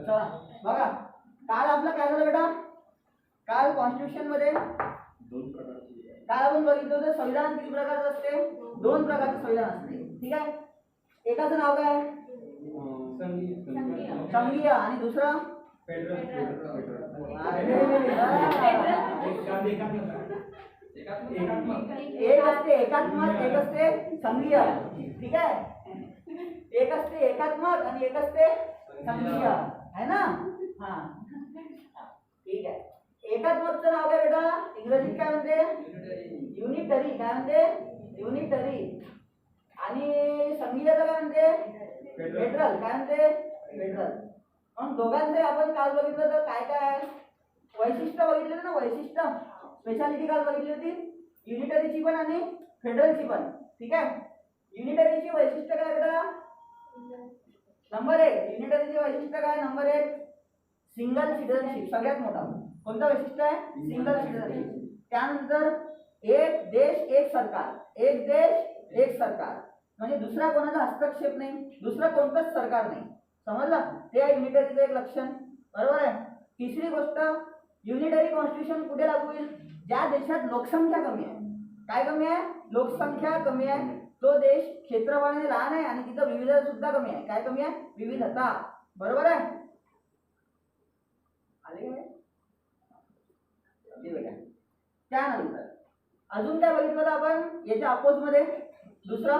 चला बघा, काल आपलं काय झालं बेटा, काल कॉन्स्टिट्यूशन मध्ये काल आपण बघितलं होतं संविधान किती प्रकारचं असते, 2 प्रकारचं संविधान असते. ठीक आहे, एकाचं नाव काय, संघीय, आणि दुसरं एक असते एकात्मक, एक असते संघीय. ठीक आहे, एक असते एकात्मक आणि एक असते संघीय, है ना. हा ठीक आहे, एकात्मकचं नाव काय बेटा, इंग्रजीत काय म्हणते, युनिटरी. काय म्हणते, युनिटरी. आणि संघीयचं काय म्हणते, फेडरल. काय म्हणते, फेडरल. मग दोघांचे आपण काल बघितलं तर काय काय वैशिष्ट्य बघितले ना, वैशिष्ट्य स्पेशालिटी काल बघितली होती, युनिटरीची पण आणि फेडरलची पण. ठीक आहे, युनिटरीची वैशिष्ट्य काय बेटा, नंबर 1 युनिटरीची वैशिष्ट्य काय, नंबर 1 सिंगल सिटीजनशिप. सगळ्यात मोठा कोणतं वैशिष्ट्य आहे, सिंगल सिटीजनशिप. त्यानंतर एक देश एक सरकार, एक देश एक सरकार, म्हणजे दुसरा कोणाचा हस्तक्षेप नाही, दुसरं कोणतंच सरकार नाही. समजलं, ते आहे युनिटरीचं एक लक्षण. बरोबर आहे. तिसरी गोष्ट, युनिटरी कॉन्स्टिट्यूशन कुठे लागू होईल, ज्या देशात लोकसंख्या कमी आहे. काय कमी आहे, लोकसंख्या कमी आहे, तो देश क्षेत्रफळाने लहान आहे आणि तिथं विविधता सुद्धा कमी आहे. काय कमी आहे, विविधता. बरोबर आहे. आले काय, त्यानंतर अजून काय बघितलं होतं आपण याच्या अपोज मध्ये, दुसरं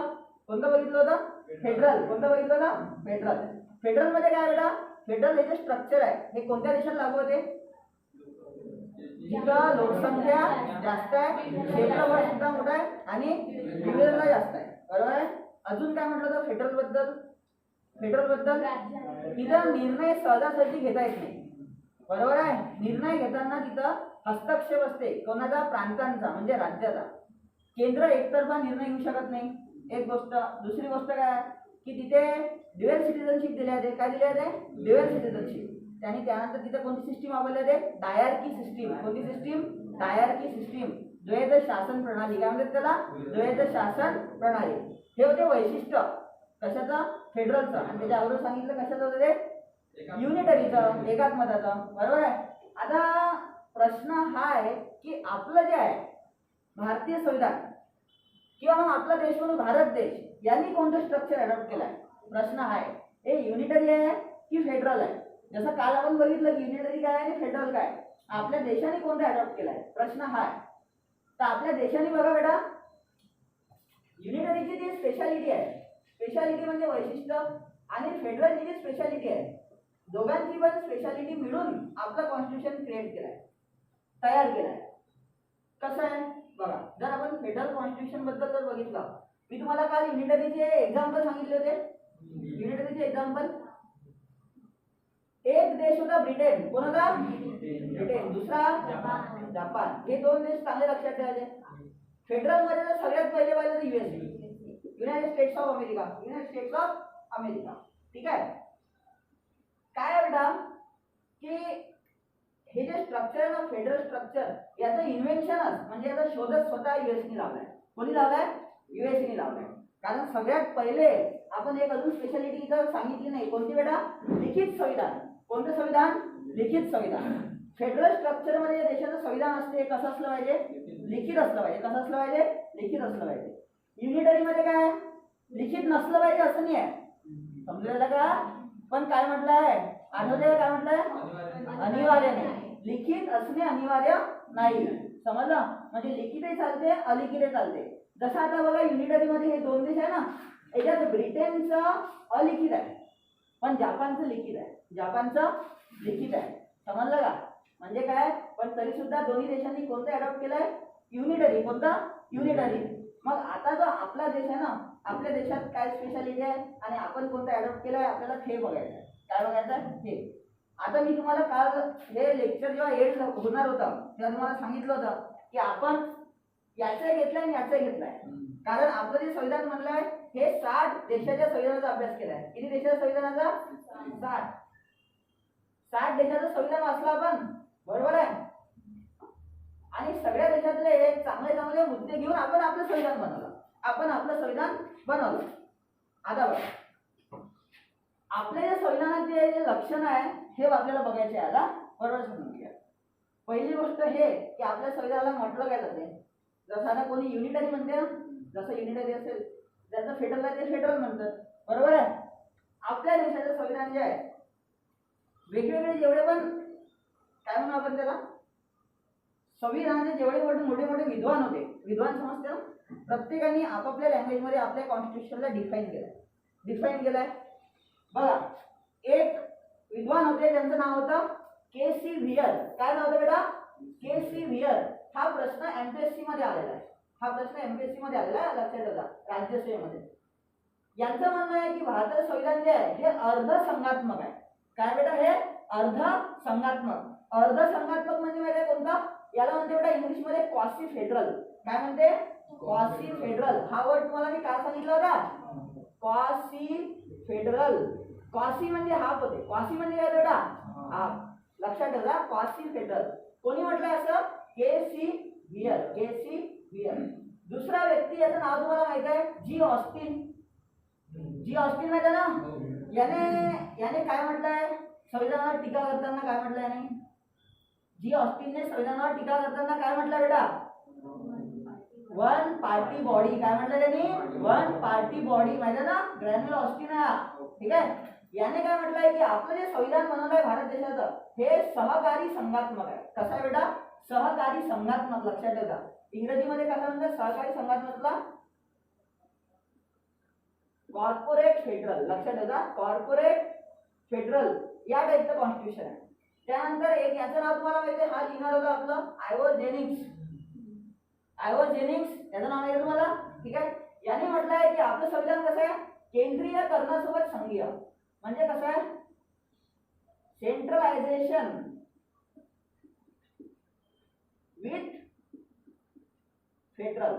कोणतं बघितलं होतं, फेडरल. कोणतं बघितलं होतं, फेडरल. फेडरल मध्ये काय बेटा, फेडरल हे जे स्ट्रक्चर आहे हे कोणत्या देशात लागू होते, जिथं लोकसंख्या जास्त आहे, क्षेत्रफळ सुद्धा मोठं आहे आणि विविधता जास्त आहे. बरोबर आहे. अजून काय म्हटलं होतं फेडरल बद्दल, फेडरल बद्दल तिथं निर्णय सहजासहजी घेता येत नाही. बरोबर आहे. निर्णय घेताना तिथं हस्तक्षेप असते कोणाचा, प्रांतांचा म्हणजे राज्याचा. केंद्र एकतर्फा निर्णय घेऊ शकत नाही, एक गोष्ट. दुसरी गोष्ट काय की तिथे ड्युअल सिटीजनशिप दिल्या जाते. काय दिल्या जाते, ड्युअल सिटीजनशिप. आणि त्यानंतर तिथे कोणती सिस्टीम वापरली जाते, डायरकी सिस्टीम. कोणती सिस्टीम, डायरकी सिस्टीम. द्वैध शासन प्रणाली. काय म्हणतात त्याला, द्वैध शासन प्रणाली. हे होते वैशिष्ट्य कशाचं, फेडरलचं. आणि त्याच्या अगोदर सांगितलं कशाचं होतं ते, युनिटरीचं, एकात्मताचं. बरोबर आहे. आता प्रश्न हा आहे की आपलं जे आहे भारतीय संविधान किंवा मग आपला देश म्हणून भारत देश यांनी कोणतं स्ट्रक्चर अडॉप्ट केलं आहे. प्रश्न हा आहे, हे युनिटरी आहे की फेडरल आहे. जसं काल आपण बघितलं की युनिटरी काय आणि फेडरल काय, आपल्या देशाने कोणतं अडॉप्ट केलं आहे. प्रश्न हा आहे. तर आपल्या देशाने बघा बेटा, युनिटरीची जी स्पेशालिटी आहे, स्पेशालिटी म्हणजे वैशिष्ट्य, आणि फेडरलची जी स्पेशालिटी आहे, दोघांची पण स्पेशालिटी मिळून आपलं कॉन्स्टिट्यूशन क्रिएट केलंय, तयार केलंय. कसं आहे बघा, जर आपण फेडरल कॉन्स्टिट्यूशन बद्दल जर बघितलं, मी तुम्हाला काल युनिटरीचे एक्झाम्पल सांगितले होते. युनिटरीचे एक्झाम्पल, एक देश होता ब्रिटन. कोण होता, ब्रिटन. दुसरा जपान. हे 2 देश चांगले लक्षात ठेवायचे. फेडरल मध्ये जर सगळ्यात पहिले पाहिलं तर US, United states of America. United states of America. ठीक आहे. काय बेटा की हे जे स्ट्रक्चर आहे ना, फेडरल स्ट्रक्चर, याचं इन्व्हेन्शनच म्हणजे याचा शोधच स्वतः यूएसने लावलाय. कोणी लावलाय, यूएसने लावलाय. कारण सगळ्यात पहिले आपण एक अजून स्पेशालिटी इथं सांगितली नाही. कोणती बेटा, लिखित संविधान. कोणतं संविधान, लिखित संविधान. फेडरल स्ट्रक्चर मध्ये देशाचं संविधान असते कसं असलं पाहिजे, लिखित असलं पाहिजे. कसं असलं पाहिजे, लिखित असलं पाहिजे. युनिटरी मध्ये काय, लिखित नसलं पाहिजे असं नाही आहे. समजलं का. पण काय म्हटलंय, आठवते काय म्हटलंय, अनिवार्य नाही. लिखित असणे अनिवार्य नाही. समजलं, म्हणजे लिखितही चालते, अलिखितही चालते. जसं आता बघा युनिटरी मध्ये हे 2 देश आहे ना, याच्यात ब्रिटनचं अलिखित आहे पण जपानचं लिखित आहे. जपानचं लिखित आहे. समजलं का. म्हणजे काय, पण तरी सुद्धा दोन्ही देशांनी कोणतं अडॉप्ट केलंय, युनिटरी. कोणता, युनिटरी. मग आता जो आपला देश आहे ना, आपल्या देशात काय स्पेशालिटी आहे आणि आपण कोणतं अडॉप्ट केलंय, आपल्याला हे बघायचं आहे. काय बघायचं आहे, हे. आता मी तुम्हाला काल हे लेक्चर जेव्हा एंड होणार होतं तेव्हा तुम्हाला सांगितलं होतं की आपण याचं घेतलंय आणि याचं घेतलंय. कारण आपलं जे संविधान म्हणलंय हे 60 देशाच्या संविधानाचा अभ्यास केलाय. किती देशाच्या संविधानाचा, 60 देशाचं संविधान वाचलं आपण. बरोबर आहे. आणि सगळ्या देशातले चांगले चांगले मुद्दे घेऊन आपण आपलं संविधान बनवलं. आपण आपलं संविधान बनवलं. आता बघा, आपल्या या संविधानाचे जे लक्षण आहे हे आपल्याला बघायचे आहे. आता बरोबर समजून घ्या. पहिली गोष्ट हे की आपल्या संविधानाला म्हटलं काय जाते, जसं आता कोणी युनिटरी म्हणते ना, जसं युनिटरी असेल ज्याचं फेडरल आहे ते फेडरल म्हणतात. बरोबर आहे. आपल्या देशाचं संविधान जे आहे वेगवेगळे जेवढे पण काय म्हणू आपण त्याला, संविधानाचे जेवढे मोठे मोठे विद्वान होते, विद्वान समजते ना, प्रत्येकाने आपापल्या लँग्वेजमध्ये आपल्या कॉन्स्टिट्यूशनला डिफाईन केलाय. बघा, एक विद्वान होते त्यांचं नाव होतं के.सी. व्हियर. काय नाव होतं बेटा? के.सी. व्हियर. हा प्रश्न एमपीएससी मध्ये आलेला आहे. लक्षात ठेवा, राज्यसेवेमध्ये. यांचं म्हणणं आहे की भारताचं संविधान जे आहे हे अर्धसंघात्मक आहे. काय बेटा? हे अर्धसंघात्मक. अर्धसंघात्मक म्हणजे माहिती आहे कोणता? याला म्हणते बेटा इंग्लिशमध्ये क्वासी फेडरल. काय म्हणते? Quasi federal. हा वर्ड तुम्हाला मी काय सांगितलं होता? Quasi federal. क्वासी म्हणजे हाफ होते. क्वासी म्हणजे काय बेटा? हाफ. लक्षात ठेवा, क्वासी फेडरल. कोणी म्हटलं असं? के.सी. व्हियर. दुसरा व्यक्ती, याचं नाव तुम्हाला माहित आहे? जी ऑस्टिन माहिती आहे ना? याने काय म्हटलंय संविधानावर टीका करताना? काय म्हटलं याने? जी ऑस्टिनने संविधानावर टीका करताना काय म्हटलं बेटा? One party body. काय म्हटलं त्यांनी? One party body. माहिती आहे ना? ग्रॅन्युअल ऑस्टिन आहे. ठीक आहे. याने काय म्हटलंय की आपलं जे संविधान बनवलंय भारत देशाचं हे सहकारी संघात्मक आहे. कसं आहे बेटा? सहकारी संघात्मक. लक्षात ठेवा. इंग्रजीमध्ये कसं म्हणतात सहकारी संघात्मकला? Corporate federal. लक्षात ठेवा, कॉर्पोरेट फेडरल या टाईपचं कॉन्स्टिट्यूशन आहे. त्यानंतर एक याचं नाव तुम्हाला माहिती आहे, हा लिहिणार होता आपलं आयव्हर जेनिंग्स. याचं नाव आहे तुम्हाला. ठीक आहे. याने म्हटलंय की आपलं संविधान कसं आहे? केंद्रीय करण्यासोबत संघीय. म्हणजे कसं आहे? सेंट्रलायझेशन विथ फेडरल.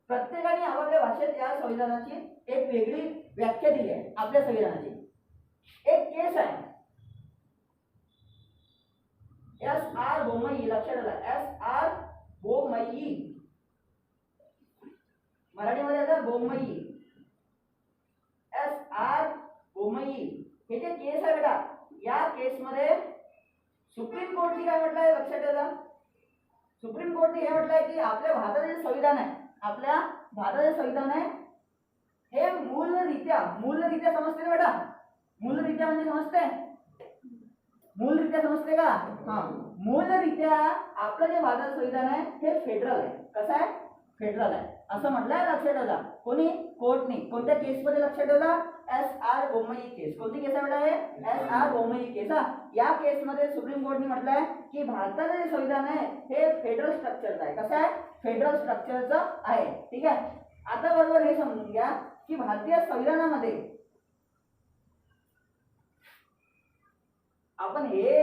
प्रत्येकाने आपापल्या भाषेत या संविधानाची एक वेगळी व्याख्या दिली आहे. आपल्या संविधानाची एक केस आहे S.R. बोमई. लक्षात ठेवा, S.R. बोमई. मराठीमध्ये आता बोमई. S.R. बोमई हे जे केस आहे बेटा, या केसमध्ये सुप्रीम कोर्टने काय म्हटलंय? लक्षात ठेवा, सुप्रीम कोर्टने हे म्हटलंय की आपल्या भारताचे जे संविधान आहे हे मूलरित्या समजते ना बेटा? मूलरित्या म्हणजे समजते का? हा, मूलरित्या आपलं जे भारताचं संविधान आहे हे फेडरल आहे. कसं आहे? फेडरल आहे असं म्हटलंय. लक्षात ठेवा. कोणी? कोर्टने. कोणत्या केसमध्ये? लक्षात ठेवा, S.R. बोमई केस. कोणती केस आहे बेटा? हे S.R. बोमई केस. या केसमध्ये सुप्रीम कोर्टने म्हटलंय की भारताचं जे संविधान आहे हे फेडरल स्ट्रक्चरचं आहे. कसं आहे? फेडरल स्ट्रक्चरचं आहे. ठीक आहे. आता बरोबर हे समजून घ्या की भारतीय संविधानामध्ये आपण हे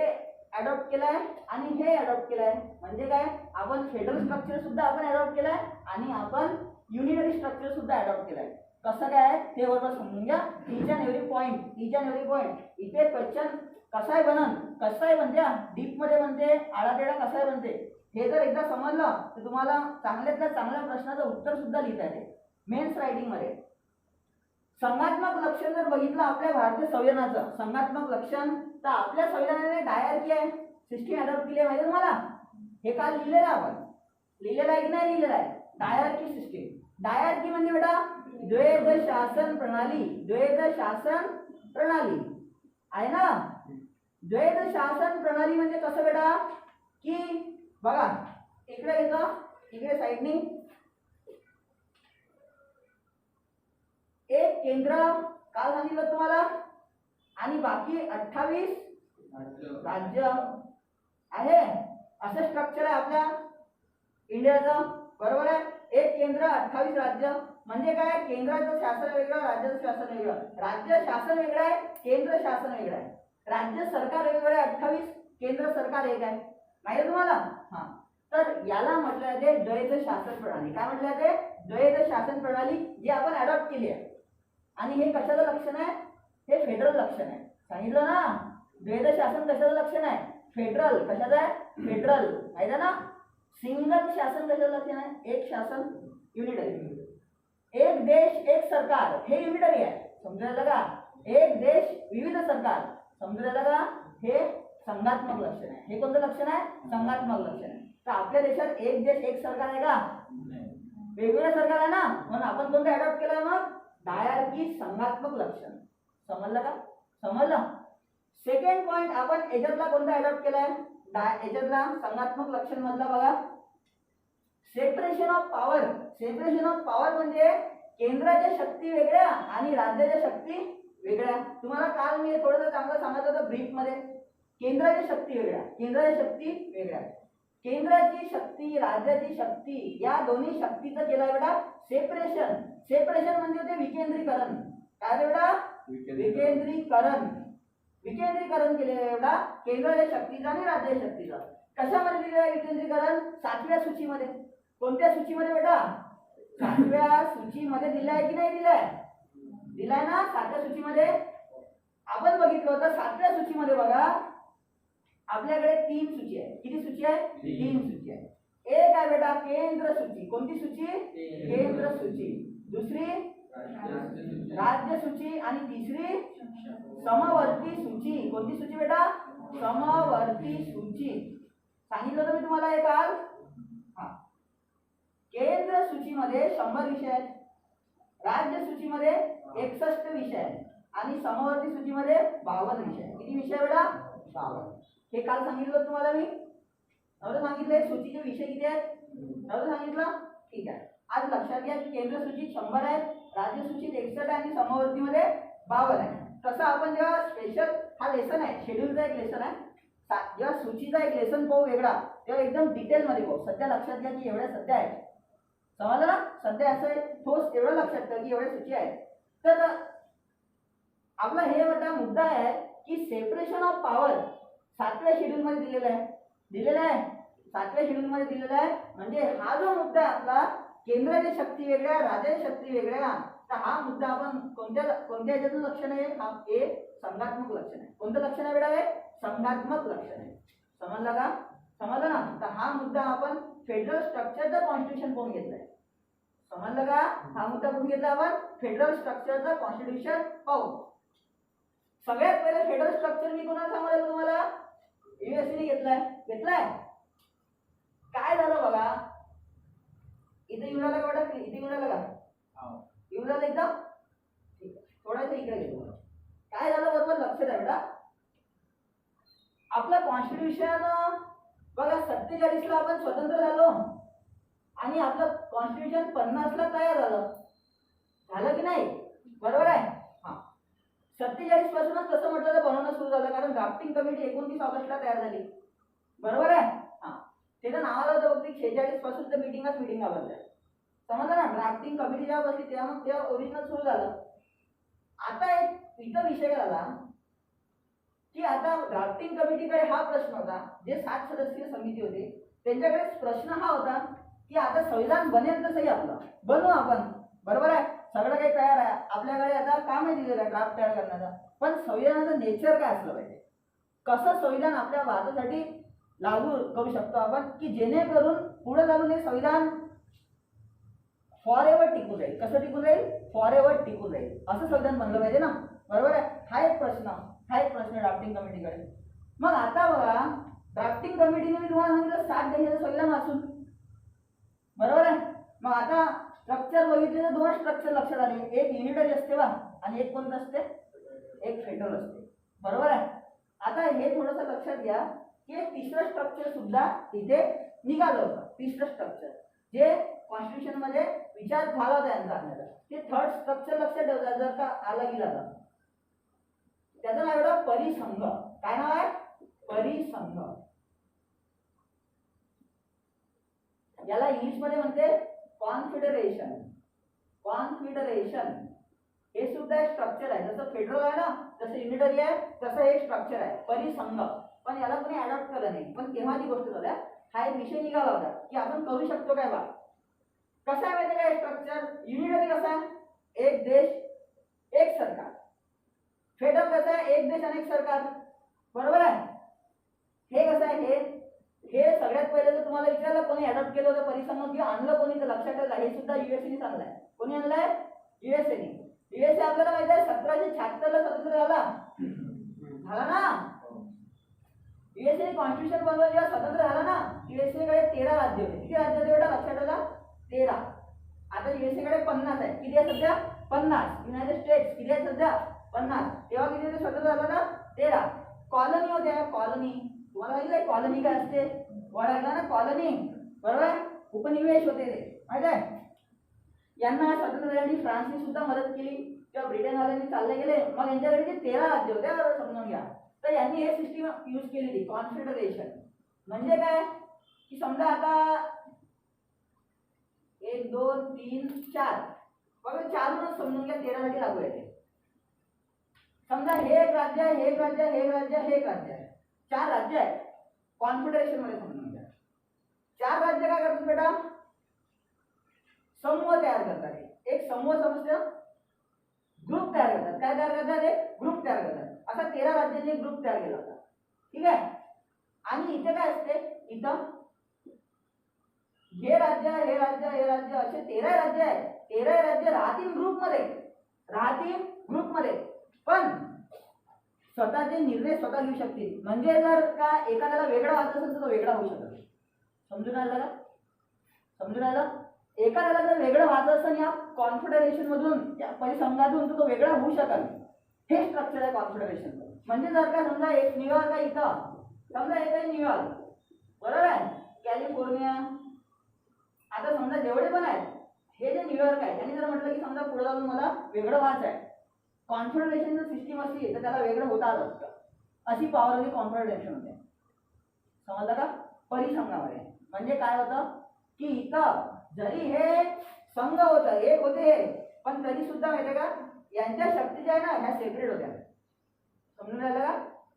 अडॉप्ट केलाय आणि हे अडॉप्ट केलाय. म्हणजे काय? आपण फेडरल स्ट्रक्चर सुद्धा आपण अडॉप्ट केलाय आणि आपण युनिटरी स्ट्रक्चर सुद्धा अडॉप्ट केलाय. कसं काय ते बरोबर समजून घ्या. Each and every point. इथे क्वेश्चन कसा आहे बनते, डीप मध्ये बनते, आडातेडा कसा आहे बनते, हे जर एकदा समजलं तर तुम्हाला चांगल्यातल्या चांगल्या प्रश्नाचं उत्तर सुद्धा लिहिता येते मेन्स रायटिंग मध्ये. संघात्मक लक्षण जर बघितलं आपल्या भारतीय संविधानाचं संघात्मक लक्षण, तर आपल्या संविधानाने डायरकी आहे सिस्टीम अडॉप्ट केली आहे. माहिती तुम्हाला? हे काल लिहिलेलं आपण लिहिलेलं आहे की नाही लिहिलेलं आहे? Dyarchy system. डायरकी म्हणजे बेटा द्वैध शासन प्रणाली आहे ना. द्वैध शासन प्रणाली म्हणजे कसं बेटा की बघा इकडे येतं, इकडे साईडनी एक केंद्र काल सांगितलं तुम्हाला आणि बाकी 28 राज्य आहे. असं स्ट्रक्चर आहे आपल्या इंडियाचं. बरोबर आहे. एक केंद्र 28 राज्य. म्हणजे काय? केंद्राचं शासन वेगळं, राज्याचं शासन वेगळं. राज्य शासन वेगळं आहे, केंद्र शासन वेगळं आहे. राज्य सरकार वेगवेगळं आहे 28, केंद्र सरकार एक आहे. माहिती तुम्हाला? हा, तर याला म्हटलं जाते द्वैध शासन प्रणाली. काय म्हटलं जाते? द्वैध शासन प्रणाली, जी आपण अडॉप्ट केली आहे. आणि हे कशाचं लक्षण आहे? हे फेडरल लक्षण आहे. सांगितलं ना, द्वैध शासन कशाचं लक्षण आहे? फेडरल. कशाचं आहे? फेडरल. माहिती ना. सिंगल शासन कशाचं लक्षण आहे? एक शासन, युनिटरी. एक देश एक सरकार, हे युनिटरी आहे. समजून राहिलं का? एक देश विविध सरकार, समजून राहिलं का? हे संघात्मक लक्षण आहे. हे कोणतं लक्षण आहे? संघात्मक लक्षण आहे. तर आपल्या देशात एक देश एक सरकार आहे का? वेगवेगळ्या सरकार आहे ना, म्हणून आपण कोणतं अडॉप्ट केलंय मग? डायआर्की संघात्मक लक्षण. समजलं का? समजलं? सेकंड पॉइंट आपण याच्यातला कोणता अडॉप्ट केलाय? याच्यातला संघात्मक लक्षण मधला बघा, separation of power. Separation of power म्हणजे केंद्राच्या शक्ती वेगळ्या आणि राज्याच्या शक्ती वेगळ्या. तुम्हाला काल मी थोडंसं चांगलं सांगितलं होतं ब्रीफ मध्ये. केंद्राच्या शक्ती वेगळ्या, केंद्राच्या शक्ती वेगळ्या. केंद्राची शक्ती, राज्याची शक्ती, या दोन्ही शक्तीचं केलं बेटा सेपरेशन. सेपरेशन म्हणजे ते विकेंद्रीकरण. काय बेटा? विकेंद्रीकरण. विकेंद्रीकरण केले बेटा केंद्राच्या शक्तीचं आणि राज्याच्या शक्तीचं. कशामध्ये दिलेलं आहे विकेंद्रीकरण? 7व्या सूचीमध्ये. कोणत्या सूचीमध्ये बेटा? 7व्या सूचीमध्ये दिलाय की नाही दिलाय? दिलाय ना 7व्या सूचीमध्ये. आपण बघितलं होतं 7व्या सूचीमध्ये बघा आपल्याकडे 3 सूची आहे. किती सूची आहे? 3 सूची आहे. एक आहे बेटा केंद्र सूची. कोणती सूची? केंद्र सूची. दुसरी राज्य सूची आणि तिसरी समवर्ती सूची. कोणती सूची बेटा? समवर्ती सूची. सांगितलं होतं मी तुम्हाला हे काल. केंद्र सूचीमध्ये 100 विषय आहेत, राज्य सूचीमध्ये 61 विषय आहेत आणि समवर्ती सूचीमध्ये 52 विषय आहेत. किती विषय बेटा? 52. हे काल सांगितलं तुम्हाला मी. नव्हतं सांगितलंय? सूचीचे विषय किती आहेत? नव्हतं सांगितलं? ठीक आहे. आज लक्षात घ्या की केंद्र सूचीत 100 आहे, राज्य सूचीत 61 आहे आणि समवर्तीमध्ये 52 आहे. तसं आपण जेव्हा स्पेशल हा लेसन आहे, शेड्यूलचा एक लेसन आहे, जेव्हा सूचीचा एक लेसन पाहू वेगळा तेव्हा एकदम डिटेल मध्ये पाहू. सध्या लक्षात घ्या की एवढ्या सध्या आहेत. समजलं ना? सध्या असं आहे ठोस एवढं लक्षात ठेवा की एवढ्या सूची आहेत. तर आपला हे मोठा मुद्दा आहे की सेपरेशन ऑफ पॉवर 7व्या शेड्यूल मध्ये दिलेला आहे. दिलेला आहे 7व्या शेड्यूल मध्ये दिलेला आहे. म्हणजे हा जो मुद्दा आहे आपला केंद्राच्या शक्ती वेगळ्या, राज्याच्या शक्ती वेगळ्या, तर हा मुद्दा आपण कोणत्या ह्याच्यातून लक्षण आहे? हा एक संघात्मक लक्षण आहे. कोणतं लक्षण आहे बेटा? हे संघात्मक लक्षण आहे. समजलं का? समजलं ना? तर हा मुद्दा आपण फेडरल स्ट्रक्चरचं कॉन्स्टिट्यूशन पाहून घेतलाय. समजलं का? हा मुद्दा पाहून घेतला आपण फेडरल स्ट्रक्चरचं कॉन्स्टिट्यूशन पाहू. सगळ्यात पहिले फेडरल स्ट्रक्चर मी कोणाला सांगितलं तुम्हाला? युएसए घेतलाय. घेतलाय. काय झालं बघा, इथे येऊन आला का बेटा? इथे येऊन आला का? येऊन आला एकदम ठीक आहे. थोडासा इकडे घेतो. काय झालं बरोबर लक्ष द्या बेटा. आपलं कॉन्स्टिट्यूशन बघा 47 ला आपण स्वतंत्र झालो आणि आपलं कॉन्स्टिट्यूशन 50 ला तयार झालं. झालं की नाही? बरोबर आहे. 47 पासूनच कसं म्हटलं तर बनवणं सुरू झालं, कारण ड्राफ्टिंग कमिटी 29 ऑगस्टला तयार झाली. बरोबर आहे. त्याचं नाव आलं होतं फक्त 46 पासून तर मीटिंग आवडल्या. समजलं ना? ड्राफ्टिंग कमिटी जेव्हा बसली तेव्हा मग तेव्हा ओरिजिनल सुरू झालं. आता एक इथं विषय झाला की आता ड्राफ्टिंग कमिटीकडे हा प्रश्न होता, जे 7 सदस्यीय समिती होते त्यांच्याकडे प्रश्न हा होता की आता संविधान बनेल तसंही आपलं बनवू आपण. बरोबर आहे. सगळं काही तयार आहे आपल्याकडे. आता काम आहे दिलेलं ड्राफ्ट तयार करण्याचा, पण संविधानाचं नेचर काय असलं पाहिजे, कसं संविधान आपल्या भारतासाठी लागू करू शकतो आपण की जेणेकरून पुढे चालून हे संविधान फॉर एव्हर टिकून राहील. कसं टिकून राहील? फॉर एव्हर टिकून राहील असं संविधान बनलं पाहिजे ना. बरोबर आहे. हा एक प्रश्न ड्राफ्टिंग कमिटीकडे. मग आता बघा ड्राफ्टिंग कमिटीने मी तुम्हाला सांगितलं 7 देशाचं संविधान वाचून. बरोबर आहे. मग आता स्ट्रक्चर बघितले तर 2 स्ट्रक्चर लक्षात आले. एक युनिटरी असते बा आणि एक कोणतं असते? एक फेडरल असते. बरोबर आहे. आता हे थोडंसं लक्षात घ्या की एक तिसरं स्ट्रक्चर सुद्धा इथे निघालं होतं. तिसरं स्ट्रक्चर जे कॉन्स्टिट्यूशन मध्ये विचार झाला होता यांचा आणण्याचा, ते थर्ड स्ट्रक्चर लक्षात ठेवता. जर का आला गेला तर त्याचं नाव आहे परिसंघ. काय नाव आहे? परिसंघ. याला इंग्लिश मध्ये म्हणते कॉन्फेडरेशन. कॉन्फेडरेशन हे सुद्धा एक स्ट्रक्चर आहे. जसं फेडरल आहे ना, तसं युनिटरी आहे, तसं एक स्ट्रक्चर आहे परिसंघ. पण याला कोणी अडॉप्ट केलं नाही. पण तेव्हा ती गोष्ट झाल्या हा एक विषय निघाला होता की आपण करू शकतो काय बा. कसं आहे माहिती काय स्ट्रक्चर? युनिटरी कसं आहे? एक देश एक सरकार. फेडरल कसं आहे? एक देश अनेक सरकार. बरोबर आहे. हे कसं आहे? हे सगळ्यात पहिले तर तुम्हाला विचारलं कोणी अडॉप्ट केलं होतं परिसंघ किंवा आणलं कोणी, तर लक्षात ठेवा हे सुद्धा युएसएने आणलंय. कोणी आणलंय? युएसएने. युएसए आपल्याला माहिती आहे 1976 ला स्वतंत्र झाला ना. युएसए कॉन्स्टिट्यूशन बनवलं जेव्हा स्वतंत्र झाला ना, युएसए कडे 13 राज्य होते. किती राज्य होते बेटा लक्षात ठेवा? 13. आता युएसए कडे 50 आहे. किती आहे सध्या? 50. युनायटेड स्टेट्स किती आहे सध्या? 50. तेव्हा किती होते स्वतंत्र झाला ना? 13. कॉलनी होत्या. कॉलनी तुम्हाला माहिती आहे कॉलनी काय असते? ओळखला ना कॉलनी, बरोबर? उपनिवेश होते ते, माहित आहे? यांना स्वातंत्र्यासाठी फ्रान्सने सुद्धा मदत केली किंवा ब्रिटनवाल्यांनी चालले गेले. मग यांच्याकडे 13 राज्य होते, बरोबर समजून घ्या. तर यांनी हे सिस्टीम यूज केलेली कॉन्फेडरेशन. म्हणजे काय की समजा आता 1 2 3 4 बघा 4 म्हणून समजून घ्या, 13 साठी लागू आहे. समजा हे एक राज्य आहे, हे एक राज्य आहे, हे एक राज्य आहे, हे एक राज्य आहे. 4 राज्य आहेत कॉन्फेडरेशन मध्ये समजून घ्या. 4 राज्य काय करतात बेटा? समूह तयार करतात. एक समूह समजतं, ग्रुप तयार करतात. काय तयार करतात? एक ग्रुप तयार करतात. असा 13 राज्यांनी एक ग्रुप तयार केला होता, ठीक आहे? आणि इथे काय असते? इथं हे राज्य हे राज्य हे राज्य असे 13 राज्य आहेत. 13 राज्य राहतील ग्रुपमध्ये, पण स्वतःचे निर्णय स्वतः घेऊ शकतील. म्हणजे जर का एखाद्याला वेगळा व्हायचं असेल तर तो वेगळा होऊ शकतो. समजून राहिलं का? समजून राहिलं? एखाद्याला जर वेगळं व्हायचं असेल या कॉन्फेडरेशन मधून, या परिसंघातून, तर तो वेगळा होऊ शकेल. हे स्ट्रक्चर आहे कॉन्फेडरेशन. म्हणजे जर का समजा एक न्यूयॉर्क आहे इथं, समजा एक आहे न्यूयॉर्क, बरोबर आहे, कॅलिफोर्निया. आता समजा जेवढे पण आहेत हे जे न्यूयॉर्क आहे त्यांनी जर म्हटलं की समजा पुढे जाऊन मला वेगळं व्हायचं आहे, कॉन्फेडरेशन जर सिस्टीम असली तर त्याला वेगळं होता आलं असतं. अशी पॉवर होती कॉन्फेडरेशन होते. समजलं का? परिसंघामध्ये म्हणजे काय होतं की इथं जरी हे संघ होतं, एक होते, पण तरी सुद्धा माहिती का यांच्या शक्ती ज्या आहे ना ह्या सेपरेट होत्या. समजून राहिलं का?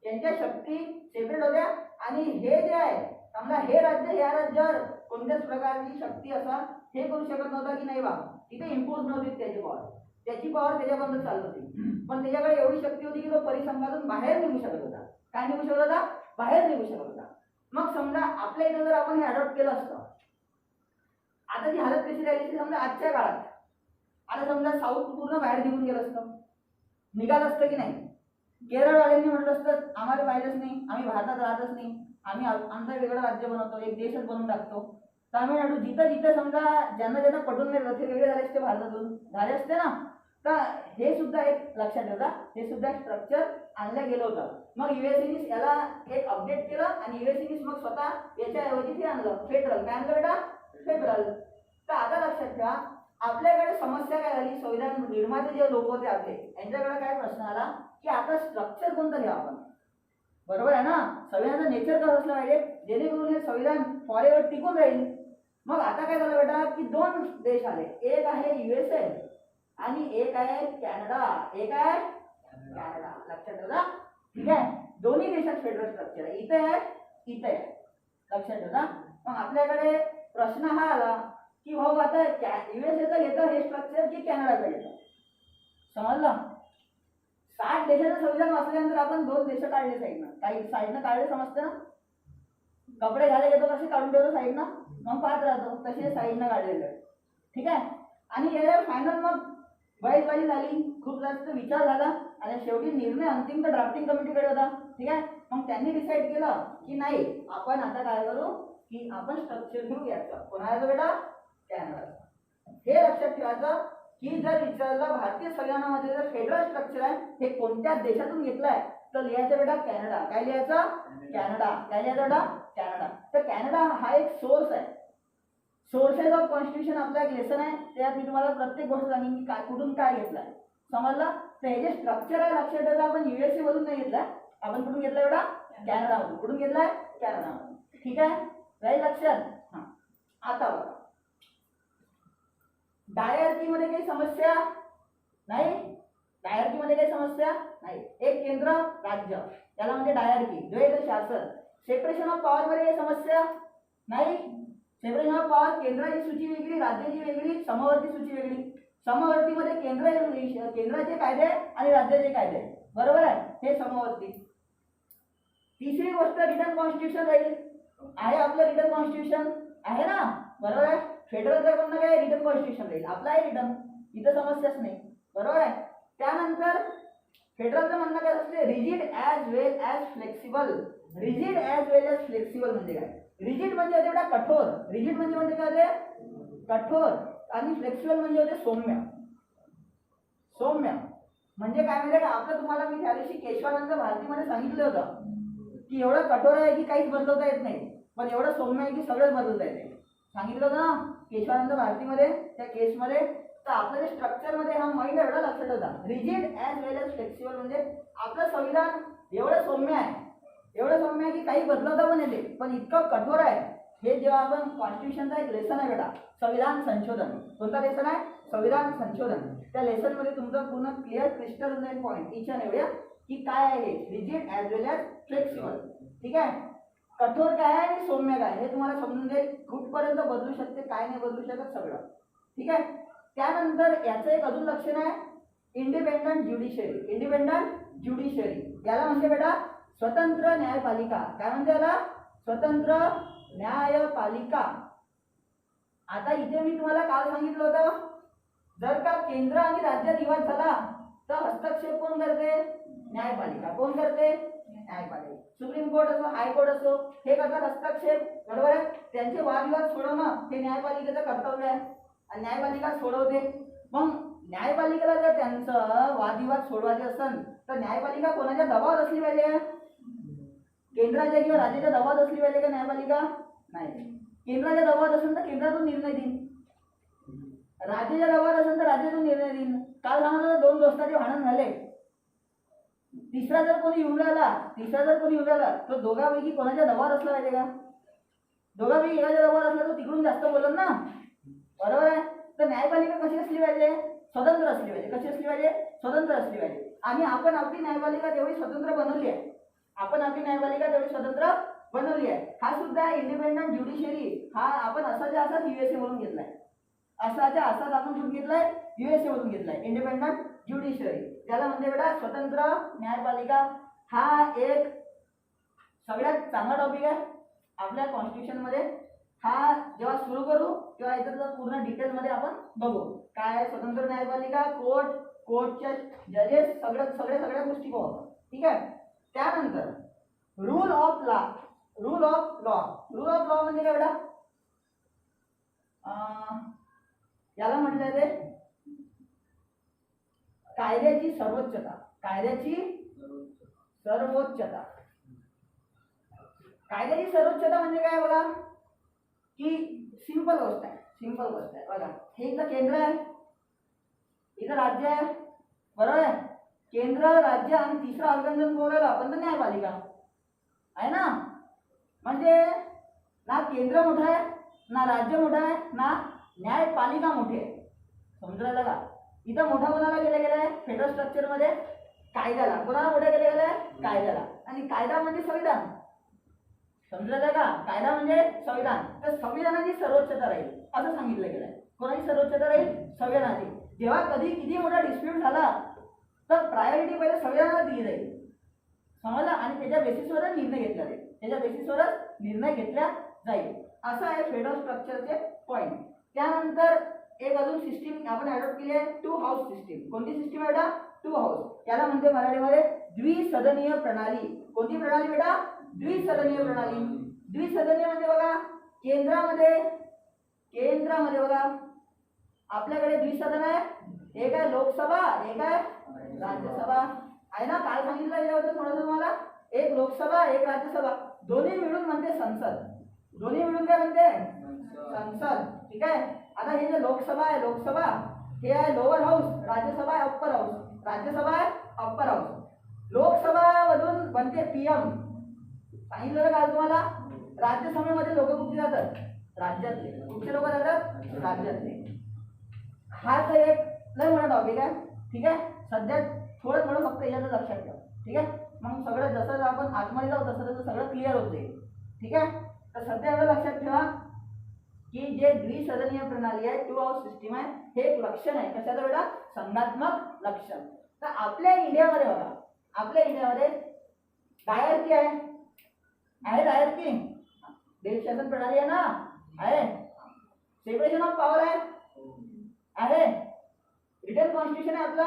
यांच्या शक्ती सेपरेट होत्या. आणि हे जे आहे समजा हे राज्य या राज्यावर कोणत्याच प्रकारची शक्ती असा हे करू शकत नव्हता की नाही बा इथे इम्पोज नव्हती त्याची पॉवर त्याच्याबद्दल चालत होती. पण त्याच्याकडे एवढी शक्ती होती की तो परिसंघातून बाहेर निघू शकत होता. काय निघू शकत होता? बाहेर निघू शकत होता. मग समजा आपल्या इथे जर आपण हे अडॉप्ट केलं असतं, आता ती हालत कशी राहिली की समजा आजच्या काळात आता समजा साऊथ पूर्ण बाहेर निघून गेलं असतं, निघालं असतं की नाही? केरळवाल्यांनी म्हटलं असतं आम्हाला पाहिजेच नाही, आम्ही भारतात राहतच नाही, आम्ही आमचं वेगळं राज्य बनवतो, एक देशच बनवून टाकतो. तामिळनाडू जिथं जिथं समजा ज्यांना पटून नाही रथे वेगळे झाले असते, भारतातून झाले असते ना, तर हे सुद्धा एक लक्षात ठेवा, हे सुद्धा स्ट्रक्चर आणलं गेलं होतं. मग युएसएनीस याला एक अपडेट केलं आणि युएसएनीस मग स्वतः याच्याऐवजी ते आणलं फेडरल. काय आणलं बेटा? फेडरल. तर आता लक्षात ठेवा आपल्याकडे समस्या काय झाली, संविधान निर्माते जे लोक होते आपले यांच्याकडे काय प्रश्न आला की आता स्ट्रक्चर कोणतं घ्यावं आपण? बरोबर आहे ना? संविधानाचं नेचर कसं असलं पाहिजे जेणेकरून हे संविधान फॉरएव्हर टिकून राहील. मग आता काय झालं बेटा की 2 देश आले, एक आहे युएसए आणि एक आहे कॅनडा. एक आहे कॅनडा. लक्षात ठेवा, ठीक आहे? दोन्ही देशात फेडरल स्ट्रक्चर आहे, इथे आहे इथे आहे. लक्षात ठेवा. मग आपल्याकडे प्रश्न हा आला की भाऊ आता युएसएचं घेतं हे स्ट्रक्चर की कॅनडाचं घेतं? समजलं? 60 देशाचं संविधान वाचल्यानंतर आपण 2 देश काढले साईडनं, काही साईडनं काढले समजतं ना? कपडे घाले घेतो कसे काढून ठेवतो साईडनं, मग पाहत राहतो तसे साईडनं काढलेले, ठीक आहे? आणि याच्यावर फायनल मग बळीबाजी झाली, खूप जास्त विचार झाला आणि शेवटी निर्णय अंतिम तर ड्राफ्टिंग कमिटीकडे होता, ठीक आहे? मग त्यांनी डिसाईड केलं की नाही आपण आता काय करू की आपण स्ट्रक्चर घेऊ याचं. कोणाचं बेटा? कॅनडाचं. हे लक्षात ठेवायचं की जर विचारलं भारतीय संविधानामध्ये जर फेडरल स्ट्रक्चर आहे हे कोणत्या देशातून घेतलंय तर लिहायचं बेटा कॅनडा. काय लिहायचं? कॅनडा. काय लिहायचं बेटा? कॅनडा. तर कॅनडा हा एक सोर्स आहे. सोर्सेस ऑफ कॉन्स्टिट्यूशन आपला एक लेसन आहे, त्यात मी तुम्हाला प्रत्येक गोष्ट सांगेन की काय कुठून काय घेतलंय. समजलं? तर हे जे स्ट्रक्चर आहे लक्षात ठेवा आपण युएसए मधून नाही घेतलाय, आपण कुठून घेतलाय बेटा? कॅनडा मधून. कुठून घेतलाय? कॅनडा मधून. ठीक आहे? राहील लक्षात? हा. आता बघा डायरकी मध्ये काही समस्या नाही. डायरकी मध्ये काही समस्या नाही. एक केंद्र राज्य त्याला म्हणजे डायरकी, द्वैध शासन. सेपरेशन ऑफ पॉवर मध्ये काही समस्या नाही. सेपरेशन ऑफ पॉवर केंद्राची सूची वेगळी, राज्याची वेगळी, समवर्ती सूची वेगळी. समवर्ती मध्ये केंद्राचे कायदे आणि राज्याचे कायदे, बरोबर आहे? हे समवर्ती. तिसरी गोष्ट रिटर्न कॉन्स्टिट्यूशन राहील. आहे आपलं रिटर्न कॉन्स्टिट्यूशन आहे ना, बरोबर आहे? फेडरलचं पण काय रिटर्न कॉन्स्टिट्यूशन राहील, आपलं आहे रिटर्न, इथं समस्याच नाही, बरोबर आहे? त्यानंतर फेडरलचं म्हणणं काय असते, रिजिड ॲज वेल ॲज फ्लेक्सिबल. रिजिड ॲज वेल ॲज फ्लेक्सिबल म्हणजे काय, रिजिड म्हणजे होते बेटा कठोर, रिजिड म्हणजे काय होते कठोर, आणि फ्लेक्सिबल म्हणजे होते सौम्य. सौम्य म्हणजे काय माहिती का, आपलं तुम्हाला मी त्या दिवशी केशवानंद भारतीमध्ये सांगितलं होतं की एवढं कठोर आहे की काहीच बदलवता येत नाही, पण एवढं सौम्य आहे की सगळंच बदलता येते. सांगितलं होतं ना केशवानंद भारतीमध्ये त्या केसमध्ये. तर आपलं जे स्ट्रक्चरमध्ये हा माइंड एवढा लक्षात होता, रिजिड ॲज वेल ॲज फ्लेक्सिबल म्हणजे आपलं संविधान एवढं सौम्य आहे, एवढं सौम्य आहे की काही बदलवता पण येते, पण इतकं कठोर आहे. हे जेव्हा आपण कॉन्स्टिट्यूशनचा एक लेसन आहे बेटा, संविधान संशोधन. कोणता लेसन आहे, संविधान संशोधन. त्या लेसन मध्ये तुमचं पूर्ण clear crystal point each and एवढ्या की काय आहे रिजिड ॲज वेल ॲज फ्लेक्सिबल. ठीक आहे, कठोर काय आहे आणि सौम्य काय हे तुम्हाला समजून जाईल. कुठपर्यंत बदलू शकते, काय नाही बदलू शकत सगळं. ठीक आहे, त्यानंतर याचं एक अजून लक्षण आहे इंडिपेंडंट ज्युडिशियरी. इंडिपेंडंट ज्युडिशियरी याला म्हणजे बेटा स्वतंत्र न्यायपालिका. काय म्हणते याला, स्वतंत्र न्यायपालिका. आता इथे मी तुम्हाला काल सांगितलं होतं, जर का केंद्र आणि राज्यात विवाद झाला तर हस्तक्षेप कोण करते, न्यायपालिका. कोण करते, न्यायपालिका. सुप्रीम कोर्ट असो, हायकोर्ट असो, हे करतात हस्तक्षेप, बरोबर आहे. त्यांचे वादविवाद सोडवणं हे न्यायपालिकेचं कर्तव्य आहे आणि न्यायपालिका सोडवते. मग न्यायपालिकेला जर त्यांचं वादविवाद सोडवायचे असेल तर न्यायपालिका कोणाच्या दबावात असली पाहिजे, केंद्राच्या किंवा राज्याच्या दबावात असली पाहिजे का न्यायपालिका, नाही. केंद्राच्या दबावात असेल तर केंद्रातून निर्णय देईल, राज्याच्या दबावात असेल तर राज्यातून निर्णय देईल. काल सांगितलं दोन दोस्तांचे भांडण झाले, तिसरा जर कोणी येऊन राहिला तो दोघांपैकी कोणाच्या दबावात असला पाहिजे का, दोघांपैकी एकाच्या दबावात असला तो तिकडून जास्त बोलल ना, बरोबर आहे. तर न्यायपालिका कशी असली पाहिजे, स्वतंत्र असली पाहिजे. कशी असली पाहिजे, स्वतंत्र असली पाहिजे. आणि आपण आपली न्यायपालिका तेवढी स्वतंत्र बनवली आहे, आपण आपली न्यायपालिका तेवढी स्वतंत्र बनवली आहे. हा सुद्धा इंडिपेंडंट ज्युडिशियरी हा आपण असाच्या असाच युएसए मधून घेतलाय, असाच्या असाच आपण कुठून घेतलाय, युएसए मधून घेतलाय. इंडिपेंडंट ज्युडिशियरी त्याला म्हणजे बेटा स्वतंत्र न्यायपालिका. हा एक सगळ्यात चांगला टॉपिक आहे आपल्या कॉन्स्टिट्यूशन मध्ये. हा जेव्हा सुरू करू तेव्हा याच्यात पूर्ण डिटेल मध्ये आपण बघू काय स्वतंत्र न्यायपालिका, कोर्ट, कोर्टच्या जजेस, सगळ्या गोष्टी पाहू आपण. ठीक आहे, त्यानंतर rule of law. Rule of law, rule of law म्हणजे काय बेटा, याला म्हटलं ते कायद्याची सर्वोच्चता. कायद्याची सर्वोच्चता. कायद्याची सर्वोच्चता म्हणजे काय बघा, की सिंपल गोष्ट आहे, सिंपल गोष्ट आहे. बघा, हे इथं केंद्र आहे, इथं राज्य आहे, बरोबर आहे. केंद्र, राज्य आणि तिसरा ऑर्गनायझेशन कोण राहिलं, आपण तर न्यायपालिका आहे ना. म्हणजे ना केंद्र मोठं आहे, ना राज्य मोठं आहे, ना न्यायपालिका मोठी आहे. समजायला का, इथं मोठा कोणाला केलं गेलं आहे फेडरल स्ट्रक्चर मध्ये, कायद्याला. कोणाला मोठं केलं गेलं आहे, कायद्याला. आणि कायदा म्हणजे संविधान. समजलं का, कायदा म्हणजे संविधान. तर संविधानाची सर्वोच्चता राहील असं सांगितलं गेलं आहे. कोणाची सर्वोच्चता राहील, संविधानाची. जेव्हा कधी किती मोठा डिस्प्यूट झाला तर प्रायोरिटी पहिले संविधानाला दिली जाईल, समजलं. आणि त्याच्या बेसिसवरच निर्णय घेतला जाईल, त्याच्या बेसिसवरच निर्णय घेतला जाईल. असं आहे फेडरल स्ट्रक्चरचे पॉईंट. त्यानंतर एक अजून सिस्टीम आपण अडॉप्ट केली आहे, टू हाऊस सिस्टीम. कोणती सिस्टीम आहे बेटा, टू हाऊस. याला म्हणते मराठीमध्ये द्विसदनीय प्रणाली. कोणती प्रणाली बेटा, द्विसदनीय प्रणाली. द्विसदनीय म्हणजे बघा, केंद्रामध्ये बघा आपल्याकडे द्विसदन आहे, एक आहे लोकसभा, एक आहे राज्यसभा आहे ना. काल सांगितलं याबद्दल थोडंसं तुम्हाला, एक लोकसभा एक राज्यसभा, दोन्ही मिळून म्हणते संसद. दोन्ही मिळून काय म्हणते, संसद. ठीक आहे, आता हे जे लोकसभा आहे, लोकसभा हे आहे लोअर हाऊस, राज्यसभा आहे अप्पर हाऊस, राज्यसभा आहे अप्पर हाऊस. लोकसभा मधून बनते पीएम, सांगितलं का तुम्हाला. राज्यसभेमध्ये लोक कुठे जातात, राज्यातले. कुठचे लोक जातात, राज्यातले. हा तर एक लय मोठा टॉपिक आहे. ठीक आहे, सध्या थोडं फक्त याचं लक्षात ठेवा. ठीक आहे, मग सगळं जसं आपण आतमध्ये जाऊ तसं सगळं क्लिअर होते. ठीक आहे, तर सध्या एवढं लक्षात ठेवा की जे द्विसदनीय प्रणाली आहे, टू हाऊस सिस्टीम आहे, हे एक लक्षण आहे कशाचं बेटा, संघात्मक लक्षण. तर आपल्या इंडियामध्ये बघा, आपल्या इंडियामध्ये डायरकी आहे डायरकी, देश शासन प्रणाली आहे ना, आहे. सेपरेशन ऑफ पॉवर आहे, रिटन कॉन्स्टिट्यूशन आहे आपलं,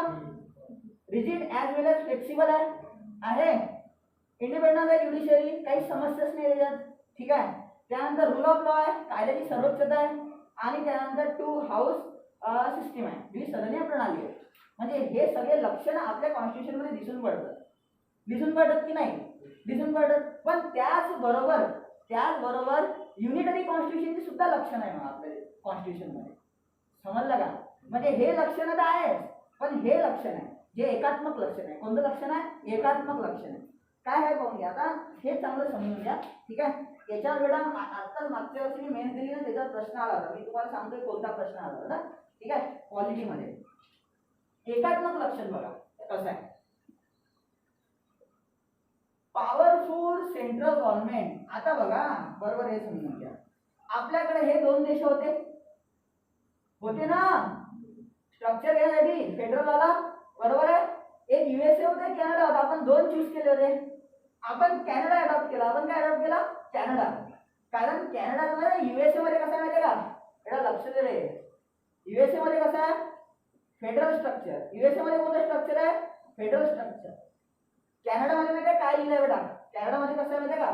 रिजिड ॲज वेल एज फ्लेक्सिबल आहे. इंडिपेंडंट आहे ज्युडिशियरी, काही समस्याच नाही त्याच्यात. ठीक आहे. त्यानंतर रूल ऑफ लॉ आहे, कायद्याची सर्वोच्चता आहे. आणि त्यानंतर 2 हाऊस सिस्टीम आहे, द्विसदनीय प्रणाली आहे. म्हणजे हे सगळे लक्षणं आपल्या कॉन्स्टिट्यूशनमध्ये दिसून पडतात की नाही? दिसून पडतात. पण त्याचबरोबर युनिटरी कॉन्स्टिट्यूशनची सुद्धा लक्षणं आहे मग आपल्या कॉन्स्टिट्यूशनमध्ये. समजलं का? म्हणजे हे लक्षणं तर आहे, पण हे लक्षण आहे जे एकात्मक लक्षण आहे. कोणतं लक्षण आहे? एकात्मक लक्षण आहे. काय आहे पाहून घ्या. आता हे चांगलं समजून घ्या. ठीक आहे. याच्यावर बेटा आत्ताच मागच्या वर्षी मी मेन्स दिली ना, त्याच्यावर प्रश्न आला होता. मी तुम्हाला सांगतोय कोणता प्रश्न आला होता. ठीक आहे. क्वालिटीमध्ये एकात्मक लक्षण बघा कसं आहे. Powerful central government. आता बघा बरोबर हे समजून घ्या. आपल्याकडे हे 2 देश होते ना स्ट्रक्चर यासाठी फेडरल वाला, बरोबर आहे. एक युएसए होता, कॅनडा होता. आपण 2 चूज केले होते. आपण कॅनडा अडॉप्ट केला. आपण काय अडॉप्ट केला? कॅनडा. कारण कॅनडा युएसए मध्ये कसं आहे माहिती का? एवढा लक्ष दिले. युएसए मध्ये कसं आहे? Federal structure. युएसए मध्ये कोणतं स्ट्रक्चर आहे? Federal structure. कॅनडा मध्ये माहिती काय लिहिलंय बेटा? कॅनडा मध्ये कसं आहे माहिती का?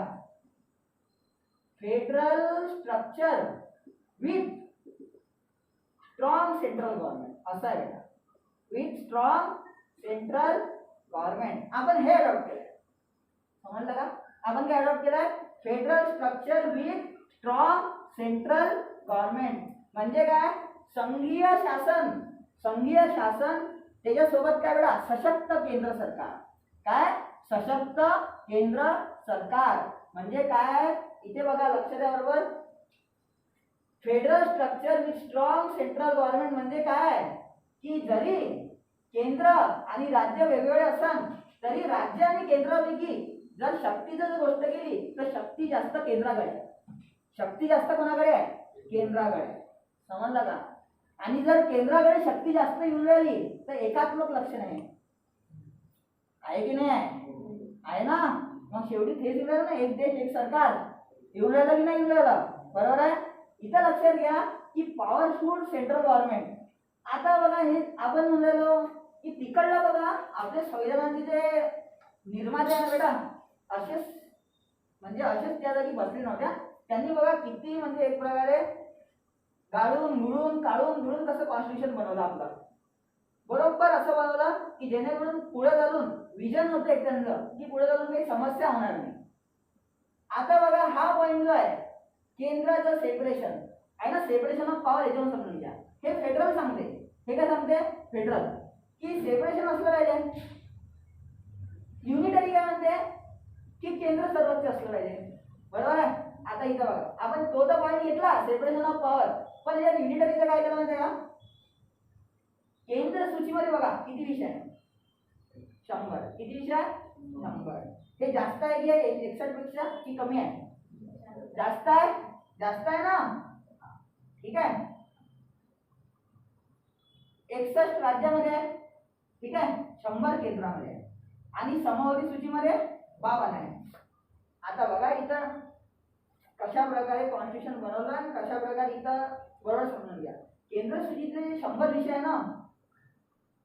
Federal structure with strong central government असं आहे बेटा. With strong central government. आपण हे अडॉप्ट केलंय. समजलं का? आपण काय अडॉप्ट केलंय? Federal structure with strong central government. म्हणजे काय? संघीय शासन त्याच्यासोबत काय बेटा? सशक्त केंद्र सरकार. काय? सशक्त केंद्र सरकार. म्हणजे काय? इथे बघा लक्ष द्या बरोबर. Federal structure with strong central government म्हणजे काय? की जरी केंद्र आणि राज्य वेगवेगळे असतात तरी राज्य आणि केंद्रापैकी जर शक्तीचं जर गोष्ट केली तर शक्ती जास्त केंद्राकडे आहे. शक्ती जास्त कोणाकडे आहे? केंद्राकडे. समजलं का? आणि जर केंद्राकडे शक्ती जास्त येऊन राहिली तर एकात्मक लक्षण आहे की नाही? आहे ना. मग शेवटी तेच येऊन राहिलं ना, एक देश एक सरकार. येऊन राहिलं की नाही येऊन राहिलं? बरोबर आहे. इथं लक्षात घ्या की पॉवरफुल सेंट्रल गव्हर्नमेंट. आता बघा हे आपण म्हणलेलो की तिकडला बघा आपल्या संविधानाचे जे निर्माते आहे बेटा असेच त्या जागी बसले नव्हत्या. त्यांनी बघा किती म्हणजे एक प्रकारे काढून कसं कॉन्स्टिट्यूशन बनवलं आपलं. बरोबर असं बनवलं की जेणेकरून पुढे चालून विजन होतं एक त्यांचं की पुढे चालून काही समस्या होणार नाही. आता बघा हा पॉईंट जो आहे केंद्राचं सेपरेशन आहे ना, सेपरेशन ऑफ पॉवर याच्यावर समजून घ्या. हे फेडरल सांगते. हे काय सांगते? फेडरल की सेपरेशन असलं पाहिजे. युनिटरी काय म्हणते? की केंद्र सर्वोच्च असलं पाहिजे. बरोबर आहे. आता इथं बघा आपण तो तर पॉईंट घेतला सेपरेशन ऑफ पॉवर, पण यात युनिटरीचं काय केलं माहिती का? केंद्र सूचीमध्ये बघा किती विषय आहे? 100. किती विषय आहे? 100. हे जास्त आहे की 61 पेक्षा की कमी आहे? जास्त आहे ना. ठीक आहे. 61 राज्यामध्ये आहे. ठीक आहे. 100 केंद्रामध्ये आहे आणि समवर्ती सूचीमध्ये 52 आहे. आता बघा इथं कशा प्रकारे कॉन्स्टिट्यूशन बनवलं आणि कशा प्रकारे इथं बरोबर समजून घ्या. केंद्र सूचीतले 100 विषय आहे ना,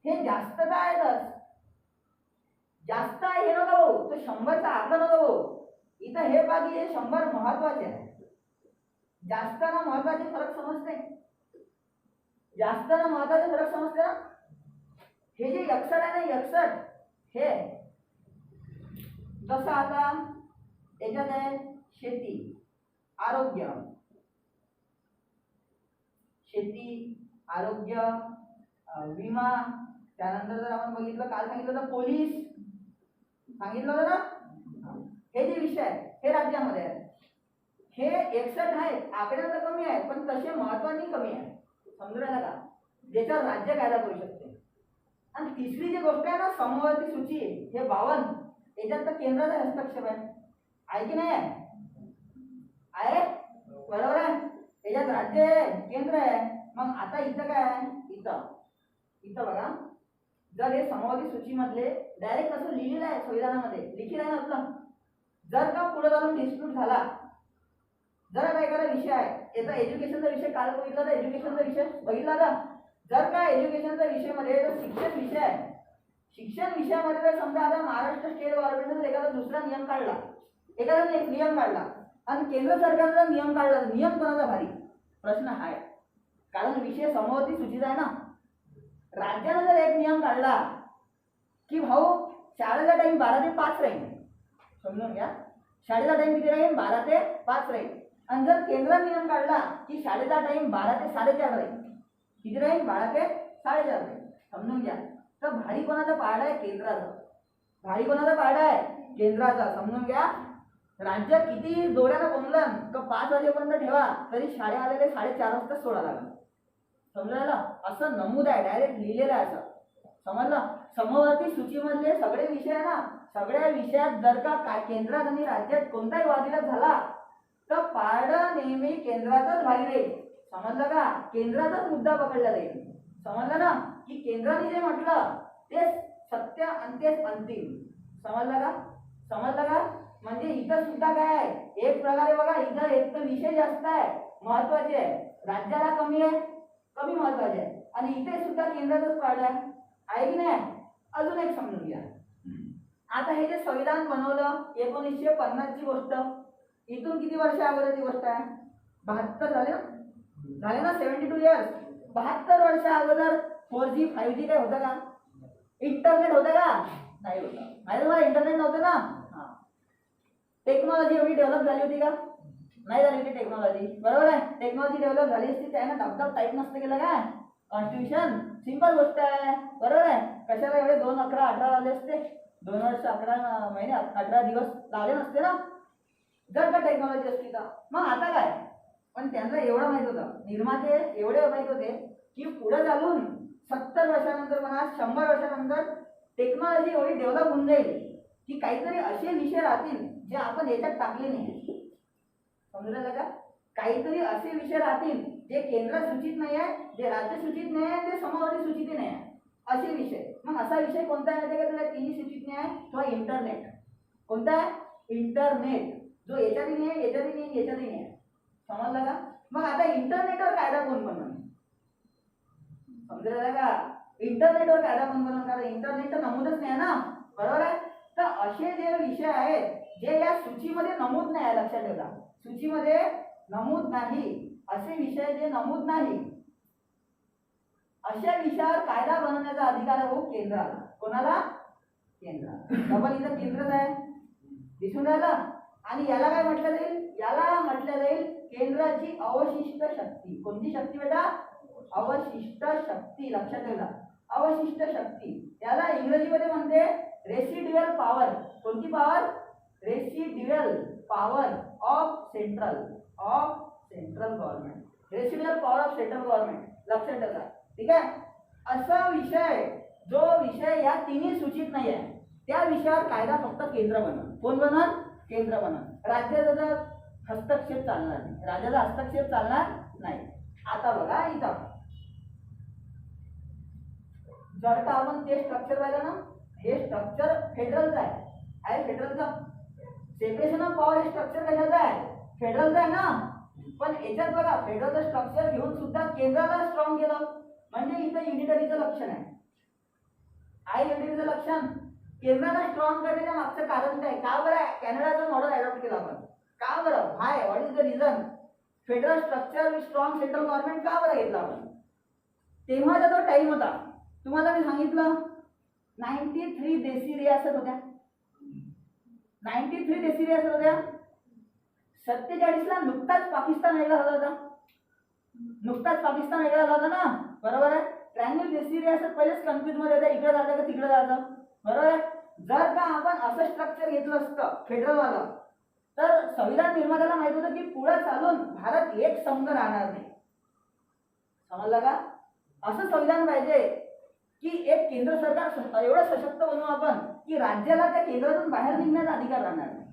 हे जास्त काय आहेतच. जास्त आहे हे नको भाऊ, तो 100चा आकडा नको भाऊ. इथं हे बाकी हे 100 महत्वाचे आहे. जास्त ना महत्वाचे फरक समजते. जास्त ना महत्वाचे फरक समजते ना. हे जे 61 आहे ना 61 हे जसं आता याच्यात आहे शेती, आरोग्य, विमा. त्यानंतर जर आपण बघितलं काल सांगितलं तर पोलीस सांगितलं होतं ना. हे जे विषय आहे हे राज्यामध्ये आहे. हे 61 आहेत. आकड्याला कमी आहे पण तसे महत्वाने कमी आहे. समजून राहिला का? ज्याच्यावर राज्य कायदा करू शकते. आणि तिसरी जी गोष्ट आहे ना समवर्ती सूची हे 52 याच्यात तर केंद्राचा हस्तक्षेप आहे की नाही आहे? बरोबर आहे. याच्यात राज्य आहे केंद्र आहे. मग आता इथं काय आहे? इथं बघा जर हे समवर्ती सूचीमधले डायरेक्ट असं लिहिलेलं आहे संविधानामध्ये लिखित आहे ना आपलं. जर का पुढे जाऊन डिस्प्यूट झाला, जर काय एखादा विषय आहे याचा एज्युकेशनचा विषय काल बघितला तर एज्युकेशनचा विषय बघितला का? जर का एज्युकेशनचा विषय मध्ये शिक्षण विषय आहे शिक्षण विषयामध्ये जर समजा आता महाराष्ट्र स्टेट गव्हर्नमेंटने एखादा दुसरा नियम काढला, एखादा एक नियम काढला आणि केंद्र सरकारचा नियम काढला, तर नियम कोणाचा भारी? प्रश्न हा आहे. कारण विषय समवर्ती सूचीचा आहे ना. राज्याने जर एक नियम काढला की भाऊ शाळेचा टाइम 12 ते 5 राहील, समजून घ्या, शाळेचा टाइम किती राहील? 12 ते 5 राहील. आणि जर केंद्राने नियम काढला की शाळेचा टाइम 12 ते 4:30 राहील, किती राहील? 12 ते 4:30 राहील. समजून घ्या. तर भारी कोणाचा पारडा आहे? केंद्राचा. भारी कोणाचा पारडा आहे? केंद्राचा. समजून घ्या. राज्य किती जोरानं बोललं तर 5 वाजेपर्यंत ठेवा, तरी शाळे आलेले 4:30 वाजता सोडा लागला. समजायला असं नमूद आहे, डायरेक्ट लिहिलेलं आहे. असं समजलं. समवर्ती सूचीमधले सगळे विषय आहे ना, सगळ्या विषयात जर का केंद्रात आणि राज्यात कोणताही वादविवाद झाला तर पारडं नेहमी केंद्राचाच भारी राहील. समजलं का? केंद्राचाच मुद्दा पकडला जाईल. समजलं ना, की केंद्राने जे म्हटलं तेच सत्य आणि तेच अंतिम. समजलं का? समजलं का? म्हणजे इथं सुद्धा काय आहे, एक प्रकारे बघा, इथं एक तर विषय जास्त आहे, महत्वाचे आहे, राज्याला कमी आहे, कमी महत्वाचे आहे, आणि इथे सुद्धा केंद्राचाच पारडा आहे की नाही? अजून एक समजून घ्या. आता हे जे संविधान बनवलं 1950 ची गोष्ट, इथून किती वर्ष अगोदरची गोष्ट आहे? 72 झाले ना? झाले ना? 72 इयर्स. 72 वर्ष अगोदर 4G 5G काय होतं का? इंटरनेट होतं का? नाही होतं. माहिती मला इंटरनेट नव्हतं ना. टेक्नॉलॉजी एवढी डेव्हलप झाली होती का? नाही झाली होती टेक्नॉलॉजी. बरोबर आहे. टेक्नॉलॉजी डेव्हलप झाली असती त्यानं धबधब टाईप नसतं केलं काय कॉन्स्टिट्यूशन. सिंपल गोष्ट आहे. बरोबर आहे. कशाला एवढे 2, 11, 18 लावले असते? 2 वर्ष 11 महिने 18 दिवस लावले नसते ना, जर का टेक्नॉलॉजी असती तर. मग आता काय? पण त्यांना एवढं माहित होतं, निर्माते एवढे माहित होते की पुढे चालून 70 वर्षानंतर म्हणा 100 वर्षानंतर टेक्नॉलॉजी एवढी डेव्हलप होऊन जाईल की काहीतरी असे विषय राहतील जे आपण याच्यात टाकले नाही. समजलं का? काहीतरी असे विषय राहतील जे केंद्र सूचित नाही आहे, जे राज्य सूचित नाही आहे, ते समवर्ती सूचित नाही आहे, असे विषय. मग असा विषय कोणता आहे का? तुला तिन्ही सूचित नाही आहे, किंवा इंटरनेट. कोणता आहे? इंटरनेट. जो याच्यातही नाही, याच्यातही नाही, याच्यातही नाही. समजलं का? मग आता इंटरनेटवर कायदा कोण बनवणार? समजलं का? इंटरनेटवर कायदा कोण बनवणार? कारण इंटरनेट तर नमूदच नाही ना. बरोबर आहे. तर असे जे विषय आहेत जे या सूचीमध्ये नमूद नाही आहे, लक्षात ठेवा, सूचीमध्ये नमूद नाही, असे विषय जे नमूद नाही, अशा विषयावर कायदा बनवण्याचा अधिकार आहे हो केंद्राला. कोणाला? केंद्राला. डबल इथं केंद्रच आहे, दिसून राहिलं. आणि याला काय म्हटलं जाईल? याला म्हटलं जाईल केंद्राची अवशिष्ट शक्ती. कोणती शक्ती बेटा? अवशिष्ट शक्ती. लक्षात ठेवा, अवशिष्ट शक्ती. याला इंग्रजीमध्ये म्हणते रेसिड्युअल पॉवर. कोणती power? Residual power of central government. Residual power of central government. लक्षात ठेवा. ठीक आहे. असा विषय, जो विषय या तिन्ही सूचित नाही आहे, त्या विषयावर कायदा फक्त केंद्र बनवणार. कोण बनवणार? केंद्र बनवणार. राज्याचा हस्तक्षेप चालणार नाही. राज्याचा हस्तक्षेप चालणार नाही. आता बघा इथं जर का आपण ते स्ट्रक्चर पाहिलं ना, हे स्ट्रक्चर फेडरलचं आहे. फेडरलचं सेपरेशन ऑफ पॉवर हे स्ट्रक्चर कशाचं आहे? फेडरलचं आहे ना. पण याच्यात बघा फेडरलचं स्ट्रक्चर घेऊन सुद्धा केंद्राला स्ट्रॉंग केलं, म्हणजे इथं युनिटरीचं लक्षण आहे. युनिटरीचं लक्षण. केंद्राला स्ट्रॉंग करण्याच्या मागचं कारण काय? का बरं कॅनडाचं मॉडेल अडॉप्ट केलं आपण? का बरं? Why? What is the reason? Federal structure with strong central government का बरं घेतला आपण? तेव्हाचा तो टाइम होता, तुम्हाला मी सांगितलं 93 देशी रियासत होत्या. 93 देशी रियासत होत्या. 47 ला नुकताच पाकिस्तान वेगळा झाला होता. नुकताच पाकिस्तान वेगळा झाला होता ना. बरोबर आहे. 93 देशी रियासत पहिलेच कन्फ्युज मध्ये होत्या, इकडे जायचं का तिकडे जायचं. बरोबर आहे. जर का आपण असं स्ट्रक्चर घेतलं असतं फेडरल वाला, तर संविधान निर्मात्याला माहित होतं की पुढे चालून भारत एक संघ राहणार नाही. समजलं का? असं संविधान पाहिजे की एक केंद्र सरकार एवढं सशक्त बनवू आपण की राज्याला त्या केंद्रातून बाहेर निघण्याचा अधिकार राहणार नाही.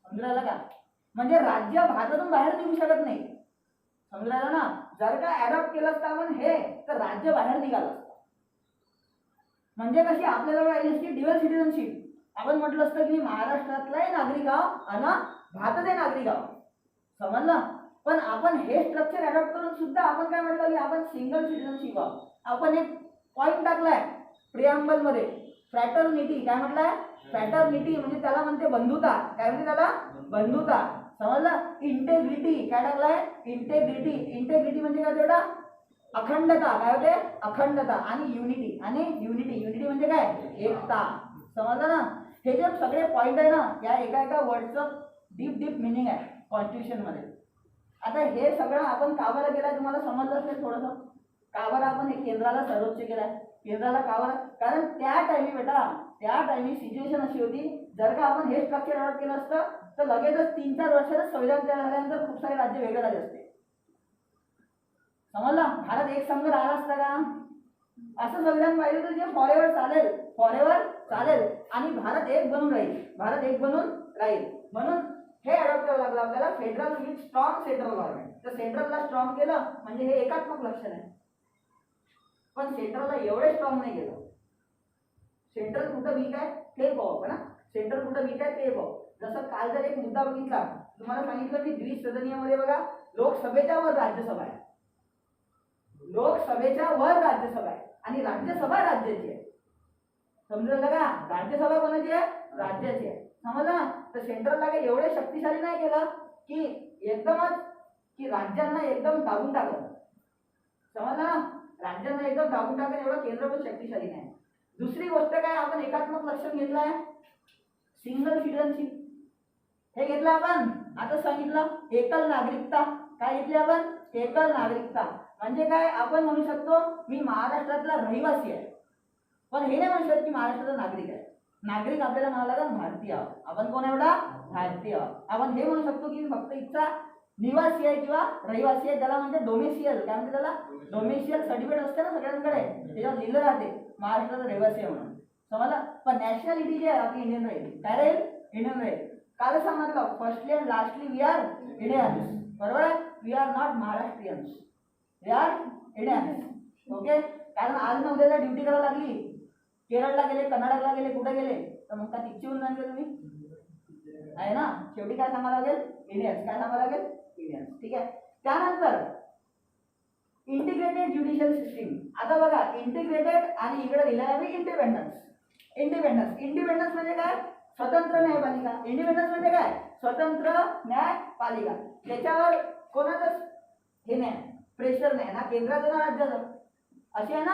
समजलं का? म्हणजे राज्य भारतातून बाहेर निघू शकत नाही. समजलं ना? जर का अडॉप्ट केलं असतं आपण हे, तर राज्य बाहेर निघालं असतं. म्हणजे कशी आपल्याला राहिली असती ड्युअल सिटिझनशिप. आपण म्हटलं असतं की महाराष्ट्रातलाही नागरिक आहो आणि भारतातही नागरिक आहो. समजलं? पण आपण हे स्ट्रक्चर अडॉप्ट करून सुद्धा आपण काय म्हटलं की आपण सिंगल सिटिझनशिप आहोत. आपण एक पॉइंट टाकलाय प्रियांबल मध्ये फ्रॅटर्निटी काय म्हटलंय? फ्रॅटर्निटी म्हणजे त्याला म्हणते बंधुता. काय म्हणते त्याला? बंधुता. समजलं? इंटेग्रिटी काय टाकलाय? इंटेग्रिटी. इंटेग्रिटी म्हणजे काय बेटा? अखंडता. काय होते? अखंडता. आणि युनिटी. आणि युनिटी. युनिटी म्हणजे काय? एकता. समजलं ना? हे जे सगळे पॉइंट आहे ना, या एका एका वर्डचं डीप डीप मिनिंग आहे कॉन्स्टिट्यूशन मध्ये. आता हे सगळं आपण का बरं केलंय तुम्हाला समजलं असेल थोडंसं. का बरं आपण हे केंद्राला सर्वोच्च केलाय? केंद्राला का बरं? कारण त्या टाइमी बेटा, त्या टाइमी सिच्युएशन अशी होती, जर का आपण हे स्ट्रक्चर अडॉप्ट केलं असतं तर लगेचच 3-4 वर्षातच संविधान तयार झाल्यानंतर खूप सारे राज्य वेगळे झाले असते. समजलं? भारत एक संघ राहिला असता का? असं संविधान पाहिजे तर जे फॉरेवर चालेल, फॉरेवर चालेल आणि भारत एक बनून राहील. भारत एक बनून राहील. म्हणून हे अडॉप्ट करावं लागलं आपल्याला, federal with strong central government. तर सेंट्रलला स्ट्रॉंग केलं म्हणजे हे एकात्मक लक्षण आहे. पण सेंट्रलला एवढे स्ट्रॉंग नाही केलं. सेंट्रल कुठं वीक आहे ते पाहू ना. सेंट्रल कुठं वीक आहे ते पाहू. जसं काल जर एक मुद्दा बघितला, तुम्हाला सांगितलं की द्विसदनीयमध्ये बघा लोकसभेच्या वर राज्यसभा आहे. लोकसभेच्या वर राज्यसभा आहे आणि राज्यसभा राज्याची आहे. समजलं का? राज्यसभा कोणाची आहे? राज्याची आहे. समजलं ना? तर सेंट्रलला काही एवढे शक्तिशाली नाही केलं की एकदमच की राज्यांना एकदम दाबून टाकलं. समजलं ना? राज्यांना एकदम दाबून टाकलं एवढं केंद्र पण शक्तिशाली नाही. दुसरी गोष्ट काय, आपण एकात्मक लक्षण घेतलंय, सिंगल सिटिझनशिप. हे घेतलं आपण. आता सांगितलं एकल नागरिकता. काय घेतली आपण? एकल नागरिकता. म्हणजे काय, आपण म्हणू शकतो मी महाराष्ट्रातला रहिवासी आहे, पण हे नाही म्हणू शकत की महाराष्ट्राचा नागरिक आहे. नागरिक आपल्याला म्हणाला लागेल भारतीय. आपण कोण एवढा? भारतीय. आपण हे म्हणू शकतो की फक्त इथचा निवासी आहे किंवा रहिवासी आहे, त्याला म्हणते डोमेसियल. काय म्हणते त्याला? डोमेसियल सर्टिफिकेट असते ना सगळ्यांकडे, त्याच्यावर लिहिलं राहते महाराष्ट्राचा रहिवासी आहे म्हणून. समजलं? पण नॅशनॅलिटी जी आहे आपली इंडियन राहील. काय राहील? इंडियन राहील. काल सांगितलं firstly and lastly we are Indians. बरोबर आहे? We are not Maharashtrians, we are Indians. Okay? कारण आज ना उद्याला ड्युटी करायला लागली, केरळला गेले, कर्नाटकला गेले, कुठे गेले तर मग का तिची होऊन जाणार तुम्ही? आहे ना? शेवटी काय सांगावं लागेल? इंडियन्स. काय सांगावं लागेल? इंडियन्स. ठीक आहे. त्यानंतर इंटिग्रेटेड ज्युडिशियल सिस्टीम. आता बघा इंटिग्रेटेड आणि इकडे दिलं आहे इंडिपेंडन्स. इंडिपेंडन्स. इंडिपेंडन्स म्हणजे काय? स्वतंत्र न्यायपालिका. इंडिपेंडन्स म्हणजे काय? स्वतंत्र न्यायपालिका. त्याच्यावर कोणाचं हे नाही, प्रेशर नाही ना केंद्राचं ना राज्याचं, अशी आहे ना.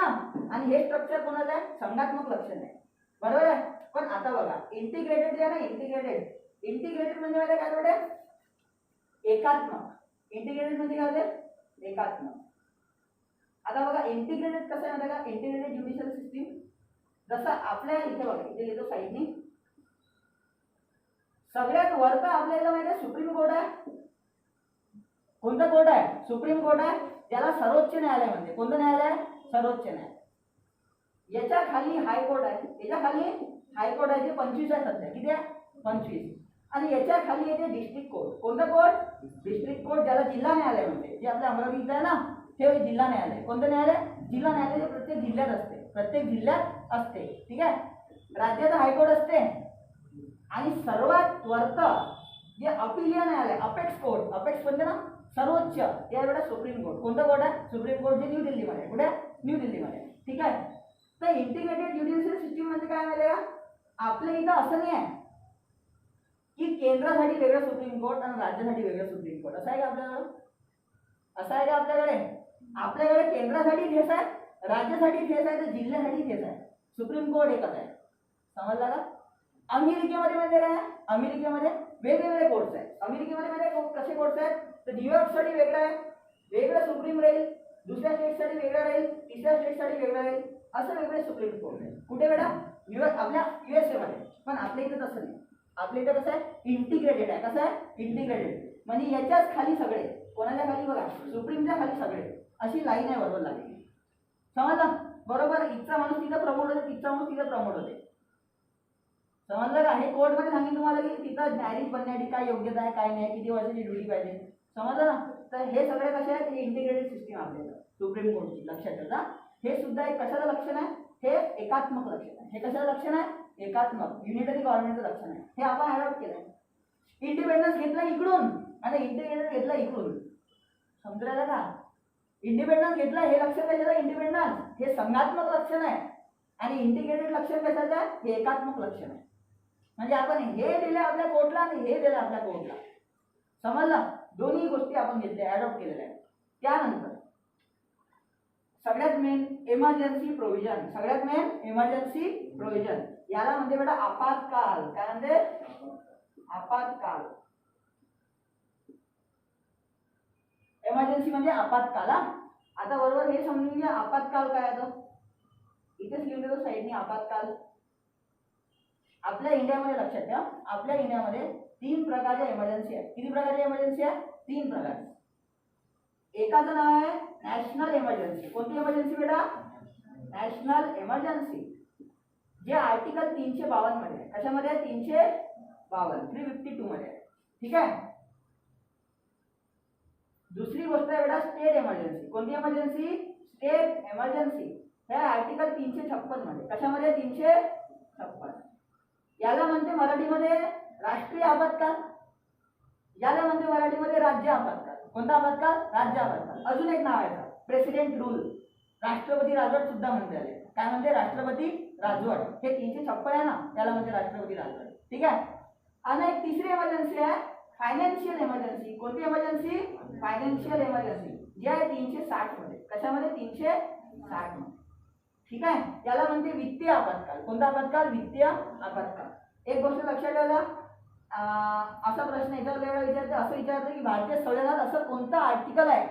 आणि हे स्ट्रक्चर कोणाचं आहे? संघात्मक लक्षण आहे. बरोबर आहे? पण आता बघा इंटिग्रेटेड जे आहे ना, इंटिग्रेटेड म्हणजे काय थोडे एकात्मक. इंटिग्रेटेड म्हणजे काय होते? एकात्मक. आता बघा इंटिग्रेटेड कसं आहे का? इंटिग्रेटेड ज्युडिशियल सिस्टीम जसं आपल्या इथे बघा, इथे येतो साईडनी सगळ्यात वरचा आपल्याला माहिती आहे सुप्रीम कोर्ट आहे. कोणतं कोर्ट आहे? सुप्रीम कोर्ट आहे. त्याला सर्वोच्च न्यायालय म्हणते. कोणतं न्यायालय? सर्वोच्च न्यायालय. याच्या खाली हायकोर्ट आहे. याच्या खाली हायकोर्ट आहे, जे 25 आहे सध्या. किती आहे? 25. आणि याच्या खाली येते डिस्ट्रिक्ट कोर्ट. कोणतं कोर्ट? डिस्ट्रिक्ट कोर्ट, ज्याला जिल्हा न्यायालय म्हणते. जे आपल्या अमरावतीत आहे ना ते जिल्हा न्यायालय. कोणतं न्यायालय? जिल्हा न्यायालय. जे प्रत्येक जिल्ह्यात असते, प्रत्येक जिल्ह्यात असते. ठीक आहे. राज्याचं हायकोर्ट असते आणि सर्वात वरचं जे अपीलीय न्यायालय, अपेक्स कोर्ट, अपेक्स म्हणजे ना सर्वोच्च, त्यावेळेला सुप्रीम कोर्ट. कोणतं कोर्ट आहे? सुप्रीम कोर्ट, जे न्यू दिल्लीमध्ये. कुठे? न्यू दिल्लीमध्ये. ठीक आहे. तर इंटिग्रेटेड ज्युडिशियल सिस्टीम म्हणजे काय माहिती का? आपल्या इथं असं नाही आहे की केंद्रासाठी वेगळं सुप्रीम कोर्ट आणि राज्यासाठी वेगळं सुप्रीम कोर्ट. असं आहे का आपल्याकडे? असं आहे का आपल्याकडे? आपल्याकडे केंद्रासाठी ठेस आहे, राज्यासाठी ठेस आहे, तर जिल्ह्यासाठी ठेस आहे. सुप्रीम कोर्ट एकच आहे. समजलं का? अमेरिकेमध्ये म्हणजे काय? अमेरिकेमध्ये वेगवेगळे कोर्ट्स आहेत. अमेरिकेमध्ये म्हणजे कसे कोर्ट्स आहेत? तर न्यूयॉर्कसाठी वेगळं आहे, वेगळं सुप्रीम राहील. दुसऱ्या स्टेटसाठी वेगळं राहील, तिसऱ्या स्टेटसाठी वेगळं राहील. असं वेगळे सुप्रीम कोर्ट आहे. कुठे बेटा? न्यूयॉर्क, आपल्या USA मध्ये. पण आपल्या इथं तसं नाही. आपल्या इथं कसं आहे? इंटिग्रेटेड आहे. कसं आहे? इंटिग्रेटेड. म्हणजे याच्याच खाली सगळे. कोणाच्या खाली? बघा सुप्रीमच्या खाली सगळे. अशी लाईन आहे बरोबर लागली. समजलं? बरोबर. इथचा माणूस तिथं प्रमोट होते, तिथचा माणूस तिथं प्रमोट होते. समजलं का? हे कोर्टमध्ये सांगितलं तुम्हाला की तिथं न्यायाधीश बनण्यासाठी काय योग्यता आहे, काय नाही, किती वर्षाची ड्युटी पाहिजे. समजलं ना? तर हे सगळे कसे आहेत? हे इंटिग्रेटेड सिस्टीम आपल्याला सुप्रीम कोर्टची. लक्षात ठेवा. हे सुद्धा एक कशाचं लक्षण आहे? हे एकात्मक लक्षण आहे. हे कशाचं लक्षण आहे? एकात्मक, युनिटरी गव्हर्नमेंटचं लक्षण आहे. हे आपण अडॉप्ट केलंय. इंडिपेंडन्स घेतला इकडून आणि इंटिग्रेटेड घेतला इकडून. समजलं का? इंडिपेंडन्स घेतला हे लक्षण आहे. इंडिपेंडन्स हे संघात्मक लक्षण आहे. आणि इंटिग्रेटेड लक्षण कशाचं आहे? हे एकात्मक लक्षण आहे. म्हणजे आपण हे दिले आपल्या कोर्टला आणि हे दिले आपल्या कोर्टला, समजलं? दोन्ही गोष्टी आपण घेतल्या, ॲडॉप्ट केलेल्या आहेत. त्यानंतर सगळ्यात मेन इमर्जन्सी प्रोव्हिजन. सगळ्यात मेन इमर्जन्सी प्रोव्हिजन, याला म्हणजे बेटा आपत्काल. काय म्हणते? आपत्काल. इमर्जन्सी म्हणजे आपत्काल. आता बरोबर हे समजून घ्या आपत्काल काय आहे. इथेच लिहून देतो साईडनी आपत्काल. आपल्या इंडियामध्ये लक्षात ठेवा, आपल्या इंडियामध्ये 3 प्रकारच्या इमर्जन्सी आहेत. किती प्रकारच्या इमर्जन्सी आहेत? 3 प्रकारचे. एकाचं नाव आहे नॅशनल इमर्जन्सी. कोणती इमर्जन्सी बेटा? नॅशनल इमर्जन्सी, जे आर्टिकल 352 मध्ये आहे. कशामध्ये आहे? 352, 352 मध्ये आहे. ठीक आहे. दुसरी गोष्ट आहे बेटा स्टेट इमर्जन्सी. कोणती इमर्जन्सी? State emergency. हे आर्टिकल 356 मध्ये. कशामध्ये? 356. याला म्हणते मराठीमध्ये राष्ट्रीय आपत्काल, याला म्हणते मराठीमध्ये राज्य आपत्काल. कोणता आपत्काल? राज्य आपत्काल. अजून एक नाव आहे प्रेसिडेंट रूल, राष्ट्रपती राजवट सुद्धा म्हणते आले. काय म्हणते? राष्ट्रपती राजवट. हे 356 आहे ना, त्याला म्हणते राष्ट्रपती राजवट. ठीक आहे. आणि एक तिसरी इमर्जन्सी आहे फायनान्शियल इमर्जन्सी. कोणती इमर्जन्सी? फायनान्शियल इमर्जन्सी, जे आहे 360 मध्ये. कशामध्ये? 360 मध्ये. ठीक आहे. याला म्हणते वित्तीय आपत्काल. कोणता आपत्काल? वित्तीय आपत्काल. एक गोष्ट लक्षात ठेवा, असा प्रश्न विचारते, असं विचारतं की भारतीय संविधानात असं कोणतं आर्टिकल आहे,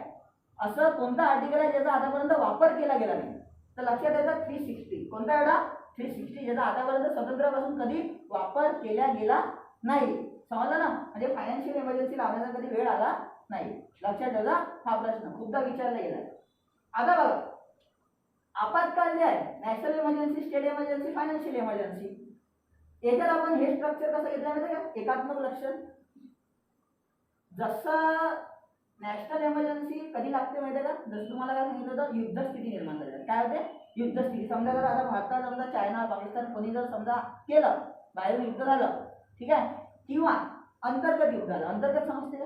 असं कोणतं आर्टिकल आहे ज्याचा आतापर्यंत वापर केला गेला नाही. तर लक्षात येतं 360. कोणता बेटा? 360, ज्याचा आतापर्यंत स्वातंत्र्यापासून कधी वापर केला गेला नाही. समजलं ना? म्हणजे फायनान्शियल इमर्जन्सी लावण्याचा कधी वेळ आला नाही. लक्षात ठेवा, हा प्रश्न खूपदा विचारला गेला. आता बघा, आपत्काल जे आहे national emergency, state emergency, financial emergency, याच्यात आपण हे स्ट्रक्चर कसं घेतलं माहिती का? एकात्मक लक्षण. जसं नॅशनल इमर्जन्सी कधी लागते माहिती का? जसं तुम्हाला काय सांगितलं होतं, युद्ध स्थिती निर्माण झाली. काय होते? युद्ध स्थिती. समजा जर आता भारतात समजा चायना पाकिस्तान कोणी जर समजा केलं, बाहेरून युद्ध झालं, ठीक आहे, किंवा अंतर्गत युद्ध झालं. अंतर्गत समजते का?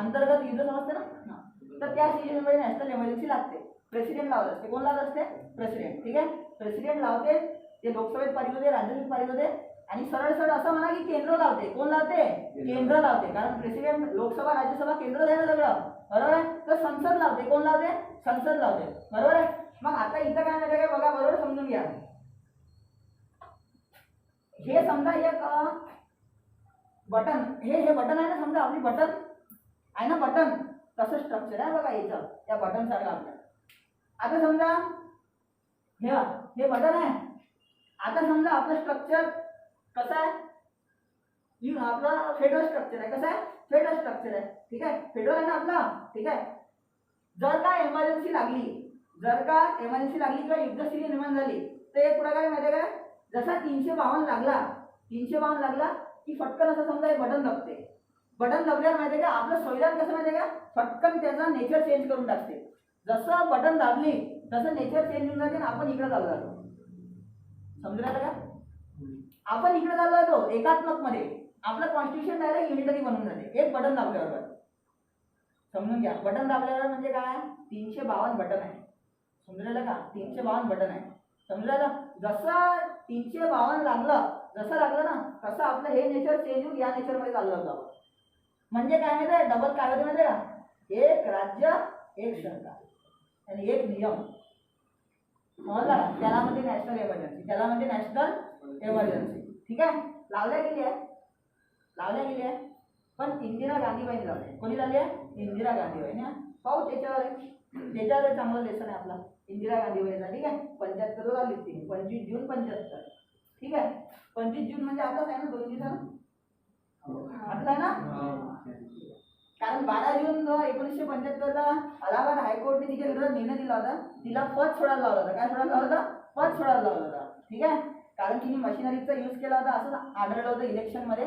अंतर्गत युद्ध समजते ना? तर त्या सिच्युएशनमध्ये नॅशनल इमर्जन्सी लागते. प्रेसिडेंट लावत असते. कोण लावत असते? प्रेसिडेंट. ठीक आहे. प्रेसिडेंट लावते, ते लोकसभेत पारित होते, राज्यसभेत पारित होते, आणि सरळ सरळ असं म्हणा की केंद्र लावते. कोण लावते? केंद्र लावते. कारण प्रेसिडेंट, लोकसभा, राज्यसभा केंद्र आहे ना सगळं, बरोबर आहे. तर संसद लावते. कोण लावते? संसद लावते, बरोबर आहे. मग आता इथं काय माहिती काय? बघा, बरोबर समजून घ्या. हे समजा एक बटन, हे बटन आहे ना, समजा आपली बटन आहे ना, बटन तसं स्ट्रक्चर आहे बघा याचं, त्या बटन सारखं आपलं. आता समजा हे बटन आहे. आता समजा आपलं स्ट्रक्चर कसं आहे? आपलं फेडरल स्ट्रक्चर आहे. कसं आहे? फेडरल स्ट्रक्चर आहे. ठीक आहे. फेडरल आहे ना आपला. ठीक आहे. जर का इमर्जन्सी लागली, किंवा युद्ध स्थिती निर्माण झाली, तर एक प्रकारे माहिती आहे का? जसा 352 लागला की फटकन असं समजा हे बटन दाबते. बटन दाबल्यावर माहिती आहे का आपलं संविधान कसं माहिती आहे का? फटकन त्याचा नेचर चेंज करून टाकते. जसं बटन दाबली तसं नेचर चेंज होऊन जाते आणि आपण इकडे चाललो जातो. समजून आलं का? आपण इकडे चाललो जातो एकात्मक मध्ये. आपलं कॉन्स्टिट्यूशन डायरेक्ट युनिटरी बनून जाते एक बटन दाबल्यावर. समजून घ्या. बटन दाबल्यावर म्हणजे काय? 352 बटन आहे. समजून आलं का? 352 बटन आहे. समजून आलं? जसं 352 लागलं ना, तसं आपलं हे नेचर चेंज होऊन या नेचर मध्ये चाललं होतं. म्हणजे काय माहिती आहे? डबल काय होते माहिती आहे का? एक राज्य, एक सरकार आणि एक नियम. समजलं? त्याला म्हणजे नॅशनल इमर्जन्सी. ठीक आहे. लावल्या गेली आहे. पण इंदिरा गांधीबाईंनी लावले. कोणी लावली आहे? इंदिरा गांधीबाईंनी. पाहू त्याच्यावर चांगलं लेसन आहे आपला इंदिरा गांधीबाईंचा. ठीक आहे. 75 लावली ती. 25 जून 75. ठीक आहे. 25 जून म्हणजे आताच आहे ना, 2 दिवसानं आता आहे ना. कारण 12 जून 1975 ला अलाहाबाद हायकोर्टने तिच्या विरोधात निर्णय दिला होता. तिला पद सोडायला लावला होता. काय सोडायला लावला होता? पद सोडायला लावला होता. ठीक आहे. कारण तिने मशिनरीचा यूज केला होता असं आढळलं होतं इलेक्शन मध्ये.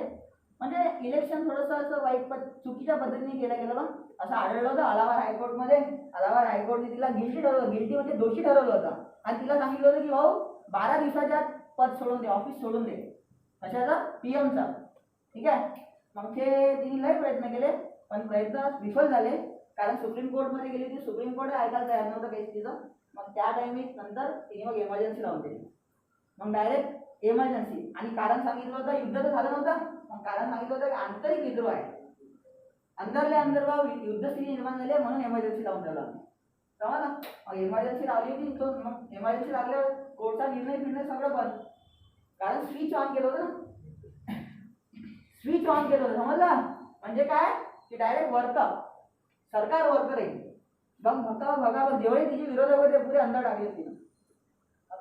म्हणजे इलेक्शन थोडंसं असं चुकीच्या पद्धतीने केलं गेलं बा असं आढळलं होतं अलाहाबाद हायकोर्टमध्ये. अलाहाबाद हायकोर्टने तिला गिल्टी म्हणजे दोषी ठरवलं होतं आणि तिला सांगितलं होतं की भाऊ 12 दिवसाच्या पद सोडून दे, ऑफिस सोडून दे. कशाचा? पीएमचा. ठीक आहे. मग ते तिने लय प्रयत्न केले पण प्रयत्न विफल झाले. कारण सुप्रीम कोर्टमध्ये गेली ती. सुप्रीम कोर्ट ऐकायला तयार नव्हतं काही तिचं. मग त्या टायमिंग नंतर तिने मग इमर्जन्सी लावून दिली. मग डायरेक्ट इमर्जन्सी. आणि कारण सांगितलं होतं युद्ध तर झालं नव्हतं. मग कारण सांगितलं होतं की आंतरिक विद्रोह आहे, अंदरल्या अंदर युद्धस्थिती निर्माण झाली म्हणून इमर्जन्सी लावून ठेवला. समजलं? मग इमर्जन्सी लावली होती. तो मग इमर्जन्सी लागल्यावर कोर्टचा निर्णय सगळं बंद. कारण स्विच ऑन केलं होतं ना, स्विच ऑन केलं होतं. समजलं? म्हणजे काय की डायरेक्ट वर्क सरकार वर्कर आहे. मग भगा जेवढे तिचे विरोधक होते पुरे अंदर टाकले तिने.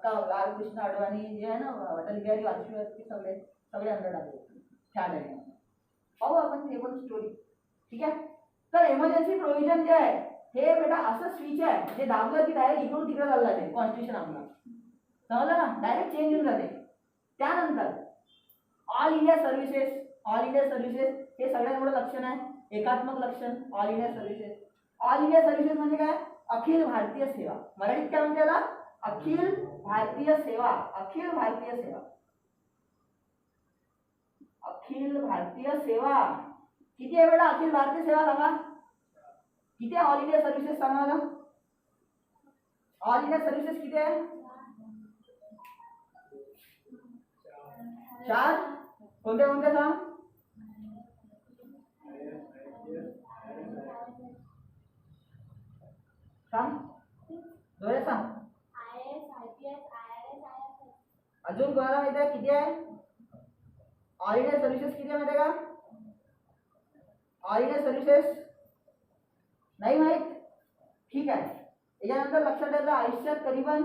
लालकृष्ण अडवाणी जे आहे ना, अटल बिहारी वाजपेयी सगळे अंदर टाकले त्या टाइम. पाहू आपण ते पण स्टोरी. ठीक आहे. तर इमर्जन्सी प्रोव्हिजन जे आहे हे बेटा असं स्विच आहे जे दाबलं की डायरेक्ट इकडून तिकडे चाललं जाते कॉन्स्टिट्यूशन आपलं. समजलं ना? डायरेक्ट चेंज होऊन जाते. त्यानंतर all India services. All India services हे सगळ्यात मोठं लक्षण आहे, एकात्मक लक्षण. All India services. All India services म्हणजे काय? अखिल भारतीय सेवा. मराठीत काय म्हणते त्याला? अखिल भारतीय सेवा. अखिल भारतीय सेवा. अखिल भारतीय सेवा किती आहे बेटा? अखिल भारतीय सेवा सांगा किती आहे? ऑल इंडिया सर्व्हिसेस सांगा ना. ऑल इंडिया सर्व्हिसेस किती आहे? 4. कोणत्या कोणत्या सांग? सांग दोन सांग. अजून कोणाला माहिती आहे किती आहे? ऑल इंडिया सर्व्हिसेस किती आहे माहिती आहे का? ऑल इंडिया सर्व्हिसेस नाही माहित? ठीक आहे. याच्यानंतर लक्षात ठेवायचं आयुष्यात करीबन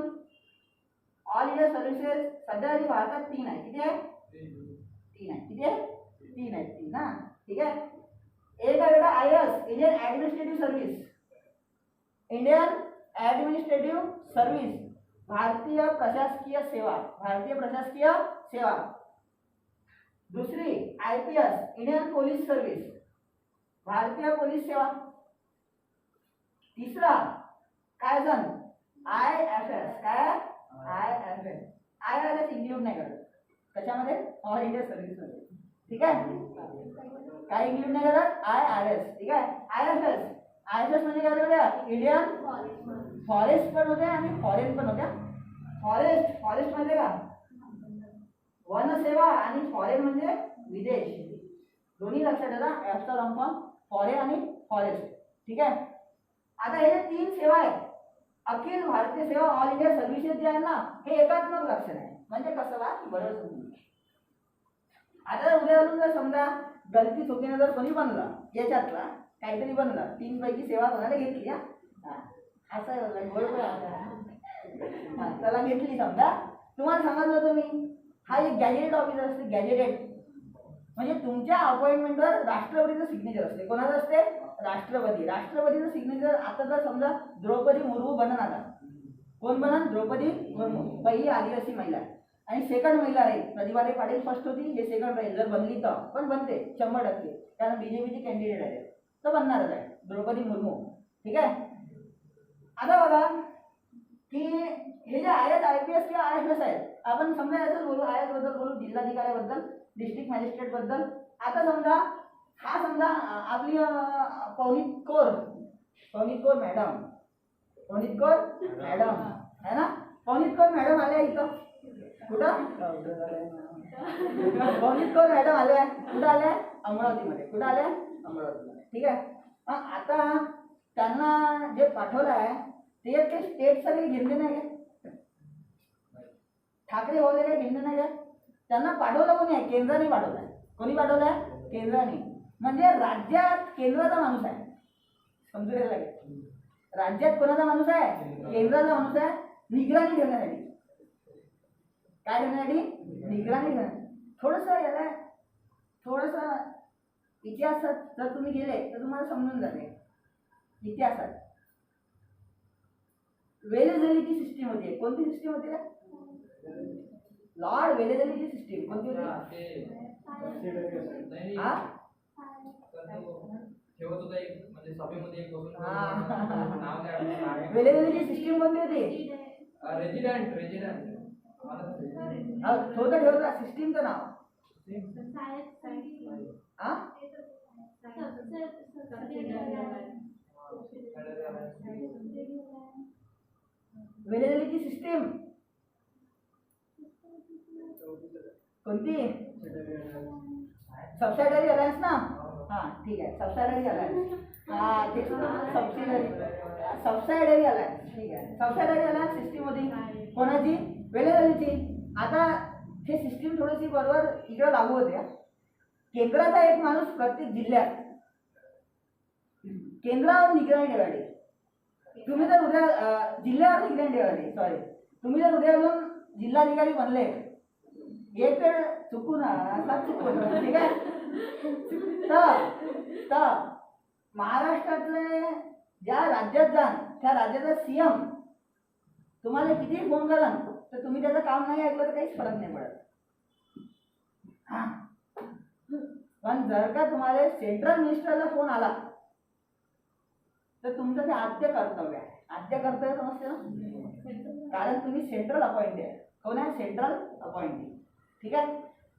ऑल इंडिया सर्व्हिसेस सध्या भारतात 3 आहे. किती आहे? 3 आहे. किती आहे? 3 आहे. 3 ना. ठीक आहे. एक आहे बेटा IAS, Indian administrative service. Indian administrative service, भारतीय प्रशासकीय सेवा. भारतीय प्रशासकीय सेवा. दुसरी IPS, इंडियन पोलीस सर्व्हिस, भारतीय पोलीस सेवा. तिसरा काय जण? IFS. काय? IFS. IRS इंक्लूड नाही करत त्याच्यामध्ये ऑल इंडिया सर्व्हिस मध्ये. ठीक आहे. काय इंक्लूड नाही करत? IRS. ठीक आहे. IFS म्हणजे काय होतं? इंडियन फॉरेस्ट पण होते आणि फॉरेन पण होत्या. फॉरेस्ट म्हणजे का? वन सेवा. आणि फॉरेन म्हणजे विदेश. दोन्ही लक्षात ठेवा. ऍपचा लॉंग फॉर्म फॉरेन आणि फॉरेस्ट. ठीक आहे. आता हे 3 सेवा आहेत. अखिल भारतीय सेवा ऑल इंडिया सर्व्हिसेस जे आहे ना हे एकात्मक लक्षण आहे. म्हणजे कसं बा बरोबर समजून. आता उद्या जर समजा गलती चुकीने जर कोणी बनला याच्यातला काहीतरी बनला 3 पैकी सेवा कोणाला घेतली असं बरोबर त्याला घेतली समजा. तुम्हाला सांगितलं होतं मी हा एक गॅजेटेड ऑफिसर असते. गॅजेटेड म्हणजे तुमच्या अपॉइंटमेंटवर राष्ट्रपतीचं सिग्नेचर असते. कोणाचं असते? राष्ट्रपतीचं सिग्नेचर. आता जर समजा द्रौपदी मुर्मू बनन. आता कोण बनन? द्रौपदी मुर्मू. पहिली आदिवासी महिला आणि सेकंड महिला राहील. प्रतिभाताई पाटील फर्स्ट होती, हे सेकंड राहील जर बनली तर. पण बनते 100%, कारण बीजेपीची कॅन्डिडेट आहे तर बनणारच आहे द्रौपदी मुर्मू. ठीक आहे. आता बघा की हे जे IAS IPS किंवा IFS आहेत, आपण समजा याचं बोलू, IAS बद्दल बोलू, जिल्हाधिकाऱ्याबद्दल, डिस्ट्रिक्ट मॅजिस्ट्रेट बद्दल. आता समजा हा समजा आपली पवनीत कौर मॅडम है ना. पवनीत कौर मॅडम आल्या इथं. कुठं? पवनीत कौर मॅडम आल्या. कुठं आल्या? अमरावतीमध्ये. कुठं आल्या? अमरावतीमध्ये. ठीक आहे. आता त्यांना जे पाठवलं आहे ते स्टेट सगळे घेतले नाही. ठाकरे वगैरे काही घेतले नाही. त्यांना पाठवलं कोणी आहे? केंद्राने पाठवलं आहे. कोणी पाठवलं आहे? केंद्राने. म्हणजे राज्यात केंद्राचा माणूस आहे. समजून लागेल. राज्यात कोणाचा माणूस आहे? केंद्राचा माणूस आहे. निगराणी ठेवण्यासाठी. काय ठेवण्यासाठी? निगराणी ठेवण्यासाठी. थोडस इतिहासात जर तुम्ही गेले तर तुम्हाला समजून जाते. इतिहासात वेलेझलीची सिस्टीम होती. कोणती सिस्टीम होती? लॉर्ड वेलेझलीची सिस्टीम. कोणती होती? वेलेझलीची सिस्टीम कोणती होती? रेजिडेंट ठेवता सिस्टीमचं नाव. वेलेलिटी सिस्टीम कोणती? सबसायडरी अलायन्स ना. हां ठीक आहे, सबसायडरी अलायन्स. हां ते सबसायडरी अलायन्स. ठीक आहे, सबसायडरी अलायन्स सिस्टीम होती कोणाची? वेलेलिटीची. आता हे सिस्टीम थोडीशी बरोबर इकडे लागू होते. केंद्राचा एक माणूस प्रत्येक जिल्ह्यात केंद्रावर निगराणी ठेवायची. तुम्ही जर उद्या जिल्ह्यावर निगराणी ठेवायची, सॉरी, तुम्ही जर उद्या जाऊन जिल्हाधिकारी बनले, एक वेळ चुकून चुकून ठीक आहे, तर महाराष्ट्रातले ज्या राज्यात जाण त्या राज्याचा सीएम तुम्हाला किती फोन करा तर तुम्ही त्याचं काम नाही ऐकलं तर काहीच फरक नाही पडत. हा, पण जर का तुम्हाला सेंट्रल मिनिस्टरला फोन आला तर तुमचं ते आद्य कर्तव्य आहे. आद्य कर्तव्य समजते ना, कारण तुम्ही सेंट्रल अपॉइंटेड आहे. कोण आहे? Central appointed. ठीक आहे,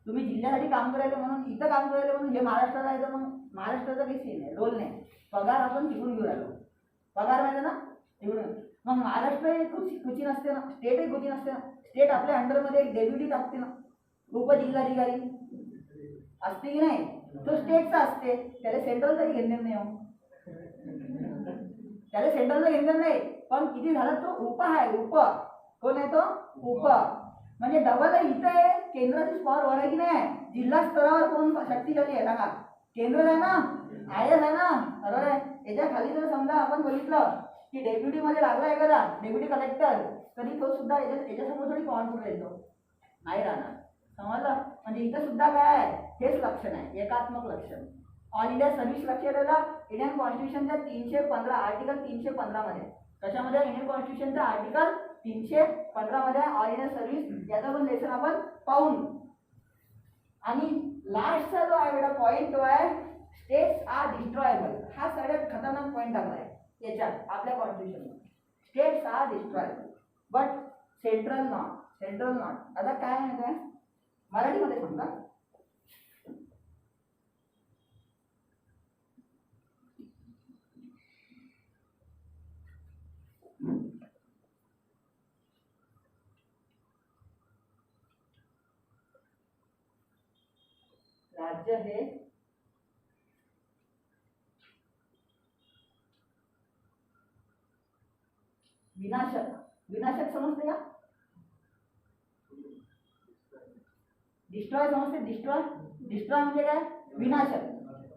तुम्ही जिल्ह्यासाठी काम करायला म्हणून इथं काम करायला म्हणून हे महाराष्ट्रात आहे तर मग महाराष्ट्राचा काही सीन नाही, रोल नाही. पगार आपण तिकडून घेऊन राहिलो, पगार माहिती ना तिकडून. मग महाराष्ट्र हे कुची नसते ना, स्टेट हे कुची नसते ना. स्टेट आपल्या अंडरमध्ये एक डेप्युटी टाकते ना, उपजिल्हाधिकारी असते की नाही, तो स्टेटचा असते. त्याला सेंट्रलचा घेणं नाही हो, त्याला सेंट्रलचा घेणं नाही. पण किती झालं तो उप आहे. उप कोण आहे? तो उप म्हणजे डबल आहे. इथं आहे केंद्राची पॉवर वर आहे की नाही? जिल्हा स्तरावर कोण शक्तिशाली आहे सांगा? केंद्र आहे ना, IAS आहे ना, बरोबर आहे. याच्या खाली जर समजा आपण बघितलं की डेप्युटी मध्ये लागला एखादा डेप्युटी कलेक्टर, तरी तो सुद्धा याच्यासमोर थोडी पॉवरफुल राहतो, नाही राहणार. समजलं? म्हणजे इथं सुद्धा काय आहे? हेच लक्षण आहे, एकात्मक लक्षण. ऑल इंडिया सर्व्हिस लक्षाला इंडियन कॉन्स्टिट्यूशनच्या 315 आर्टिकल 315 मध्ये, कशामध्ये? इंडियन कॉन्स्टिट्यूशनच्या आर्टिकल 315 मध्ये ऑल इंडिया सर्व्हिस, याचा पण लेसन आपण पाहून. आणि लास्टचा जो आहे बेटा पॉईंट तो आहे स्टेट्स आर डिस्ट्रॉयबल. हा सगळ्यात खतरनाक पॉईंट टाकला आहे याच्यात आपल्या constitution. States are destroyable but central not. Central not. आता काय माहिती आहे मराठीमध्ये समजा, राज्य हे विनाशक. विनाशक समजते का? डिस्ट्रॉय समजते? डिस्ट्रॉय. डिस्ट्रॉय म्हणजे काय? विनाशक.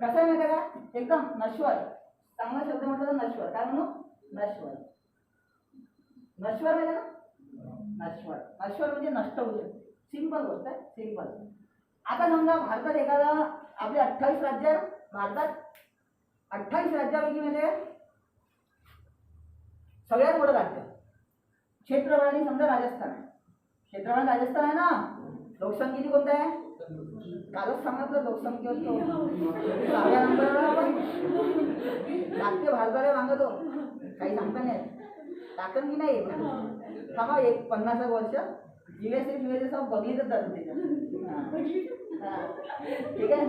कसं आहे माहिती का? एकदम नश्वर. चांगला शब्द म्हटलं तर नश्वर. काय म्हणू? नश्वर. नश्वर म्हणजे ना, नश्वर. नश्वर म्हणजे नष्ट होऊ शकते. सिंपल गोष्ट आहे, सिंपल. आता समजा भारतात एखादा आपले 28 राज्य, भारतात 28 राज्यापैकी म्हणजे सगळ्यात मोठं राज्य क्षेत्रफळाने समजा राजस्थान आहे. क्षेत्रफळ राजस्थान आहे ना. लोकसंख्येची कोणतं आहे? कालच सांगितलं लोकसंख्या असतो 6व्या नंबरला आपण लागते भारताला मागतो. काही सांगता नाही टाकन की नाही. थांबा एक 50 वर्ष USA सब बघितच जातं त्याच्यात. ठीक आहे,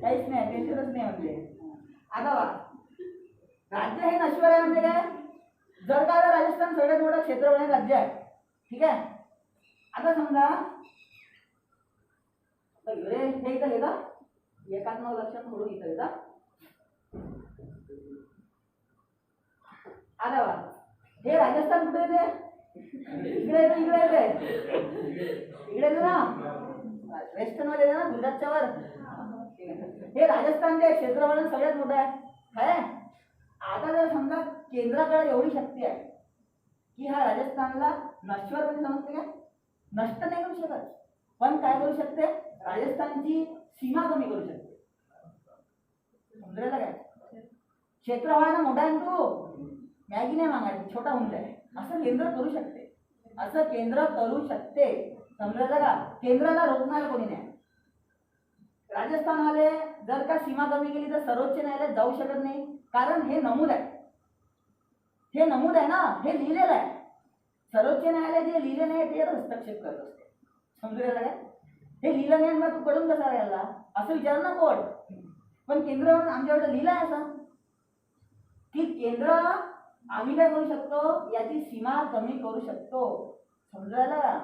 काहीच नाही, टेन्शनच नाही. म्हणजे आता वा राज्य हे नश्वर आहे म्हणजे काय? जर का राजस्थान सगळ्यात मोठं क्षेत्रफळ राज्य आहे, ठीक आहे. आता समजा हे इथं घेता एकात्मक लक्षण म्हणून इथं घेता. आता वा हे राजस्थान कुठे येते? इकडे येते, इकडे येते, इकडे येते ना, वेस्टर्न मध्ये येते ना, गुजरातच्या वर. हे राजस्थान जे क्षेत्रफळ सगळ्यात मोठं आहे. आता जर समजा केंद्राकडे एवढी शक्ती आहे की हा राजस्थानला नश्वर म्हणजे समजते काय? नष्ट नाही करू शकत, पण काय करू शकते? राजस्थानची सीमा कमी करू शकते. समजायला काय? क्षेत्रफळानं मोठा आहे तू मॅगी नाही मागायची, छोटा होऊन जाय, असं केंद्र करू शकते. असं केंद्र करू शकते. समजायला का? केंद्राला रोखणार कोणी नाही. राजस्थानवाले जर का सीमा कमी केली तर सर्वोच्च न्यायालयात जाऊ शकत नाही, कारण हे नमूद आहे. हे नमूद आहे ना, हे लिहिलेलं आहे. सर्वोच्च न्यायालय जे लिहिले नाही ते हस्तक्षेप करत असते. समजायला काय? हे लिहिलं नाही मग तू कडून कसा राहिला असं विचार ना कोर्ट. पण केंद्रावर आमच्याकडे लिहिलं आहे असं की केंद्र आम्ही काय करू शकतो, याची सीमा कमी करू शकतो. समजायला?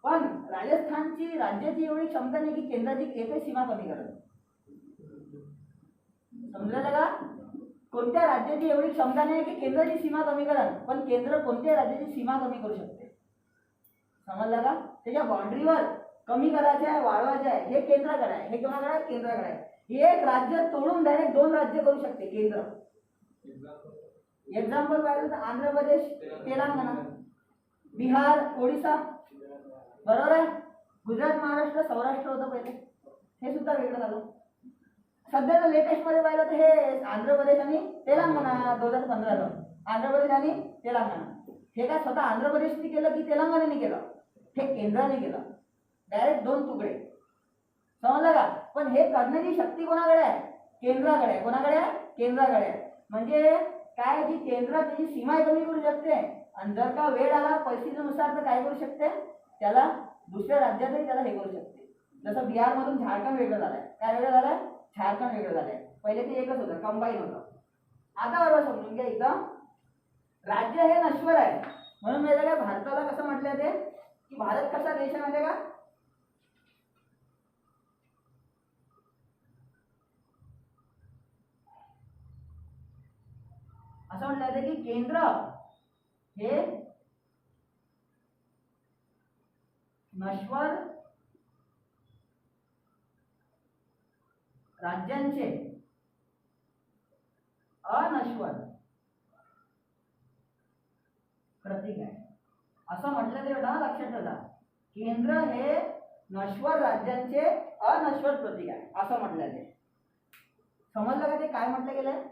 पण राजस्थानची राज्याची एवढी क्षमता नाही की केंद्राची एकही सीमा कमी करत. समजायला का? कोणत्या राज्याची एवढी क्षमता नाही की केंद्राची सीमा कमी करत, पण केंद्र कोणत्या राज्याची सीमा कमी करू शकते. समजलं का? त्याच्या बाउंड्रीवर कमी करायचे आहे, वाढवायचे आहे, हे केंद्राकडे आहे. हे कोणाकडे आहे? केंद्राकडे आहे. एक राज्य तोडून डायरेक्ट 2 राज्य करू शकते केंद्र. एक्झाम्पल पाहिलं तर आंध्र प्रदेश, तेलंगणा, बिहार, ओडिसा, बरोबर आहे. गुजरात, महाराष्ट्र, सौराष्ट्र होतं पहिले, हे सुद्धा वेगळं झालं. सध्याचं लेटेस्ट मध्ये पाहिलं तर हे आंध्र प्रदेश आणि तेलंगणा 2015 आंध्र प्रदेश आणि तेलंगणा. हे काय स्वतः आंध्र प्रदेशने केलं की तेलंगणाने केलं? हे केंद्राने केलं. डायरेक्ट 2 तुकडे. समजलं का? पण हे करण्याची शक्ती कोणाकडे आहे? केंद्राकडे आहे. कोणाकडे आहे? केंद्राकडे आहे. म्हणजे काय की केंद्र त्याची सीमा कमी करू शकते, आणि जर का वेळ आला परिस्थितीनुसार तर काय करू शकते, त्याला दुसऱ्या राज्यातही त्याला हे करू शकते. जसं बिहारमधून झारखंड वेगळं झालंय. काय वेगळं झालंय? झारखंड वेगळं झालंय. पहिले ते एकच होतं, कंबाईन होतं. आता बरोबर समजून घ्या एकदम. राज्य हे नश्वर आहे. म्हणून माहिती का भारताला कसं म्हटलं ते की भारत कसा देश आहे माहिती का? असं म्हटलं जातं की केंद्र हे नश्वर राज्यांचे अनश्वर प्रतीक आहे. असं म्हटलं ते बेटा लक्षात ठेवा. केंद्र हे नश्वर राज्यांचे अनश्वर प्रतीक आहे असं म्हटलं ते. समजलं का ते काय म्हटलं गेलंय?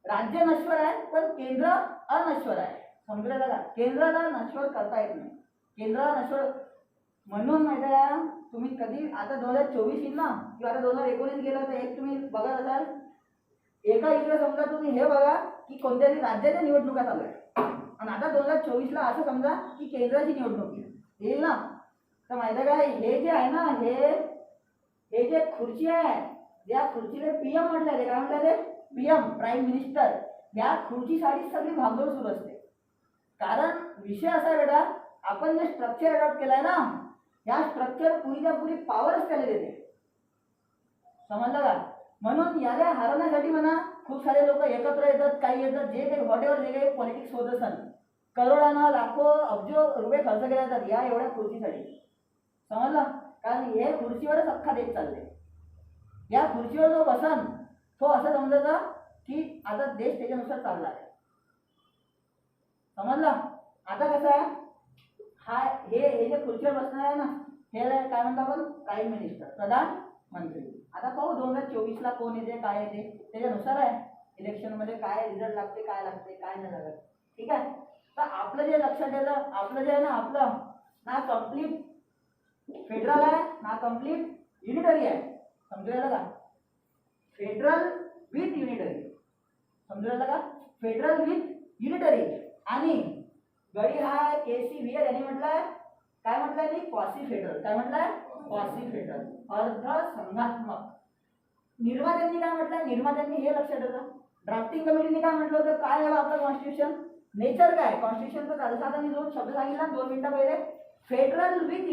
राज्य नश्वर आहे पण केंद्र अनश्वर आहे. समजलं का? केंद्राला नश्वर करता येत नाही. केंद्राला नश्वर म्हणून माहिती आहे तुम्ही कधी आता 2024 येईल ना किंवा आता 2019 गेला तर एक तुम्ही बघत असाल एका इकडे समजा तुम्ही हे बघा की कोणत्याही राज्याच्या निवडणुका चालू आहे, आणि आता 2024ला असं समजा की केंद्राची निवडणूक येईल ना, तर माहिती आहे काय हे जे आहे ना हे जे खुर्ची आहे या खुर्चीला पीएम म्हटलं ते. काय म्हटलं ते? PM, prime minister. या खुर्चीसाठी सगळी भागदौड सुरू असते. कारण विषय असा आहे बेटा, आपण जे स्ट्रक्चर अडॉप्ट केलंय ना या स्ट्रक्चर पुरीच्या पुरी पॉवरच त्याला देते. समजलं का? म्हणून याला हरवण्यासाठी म्हणा खूप सारे लोक एकत्र येतात, काही येतात, जे काही व्हॉटएव्हर जे काही पॉलिटिक्स होत असतात, करोडांना लाखो अब्जो रुपये खर्च केले जातात या एवढ्या खुर्चीसाठी. समजलं? कारण हे खुर्चीवरच अख्खा देश चालले. या खुर्चीवर जो बसन तो असं समजायचा की आता देश त्याच्यानुसार चालला आहे. समजलं? आता कसं आहे हा हे जे खुर्चीवर बसणार आहे ना हे काय म्हणतो आपण? प्राईम मिनिस्टर, प्रधानमंत्री. आता पाहू 2024ला कोण येते काय येते त्याच्यानुसार आहे. इलेक्शन मध्ये काय रिझल्ट लागते काय लागते काय नाही लागत. ठीक आहे. तर आपलं जे लक्षात ठेवलं आपलं जे आहे ना आपलं ना कम्प्लीट फेडरल आहे ना कम्प्लीट युनिटरी आहे. समजलं का? Federal with unitary. समजलं का? Federal with unitary. आणि गडी हा केसी व्हीआर यांनी म्हटलंय काय म्हटलंय मी? Quasi federal. काय म्हटलंय? क्वासी फेडरल, अर्ध संघात्मक. निर्मात्यांनी काय म्हटलंय? निर्मात्यांनी हे लक्षात ठेवलं. ड्राफ्टिंग कमिटीने काय म्हटलं होतं? काय आहे आपलं कॉन्स्टिट्यूशन? नेचर काय कॉन्स्टिट्यूशनचं? साधा मी 2 शब्द सांगितला 2 मिनिटं पहिले. Federal with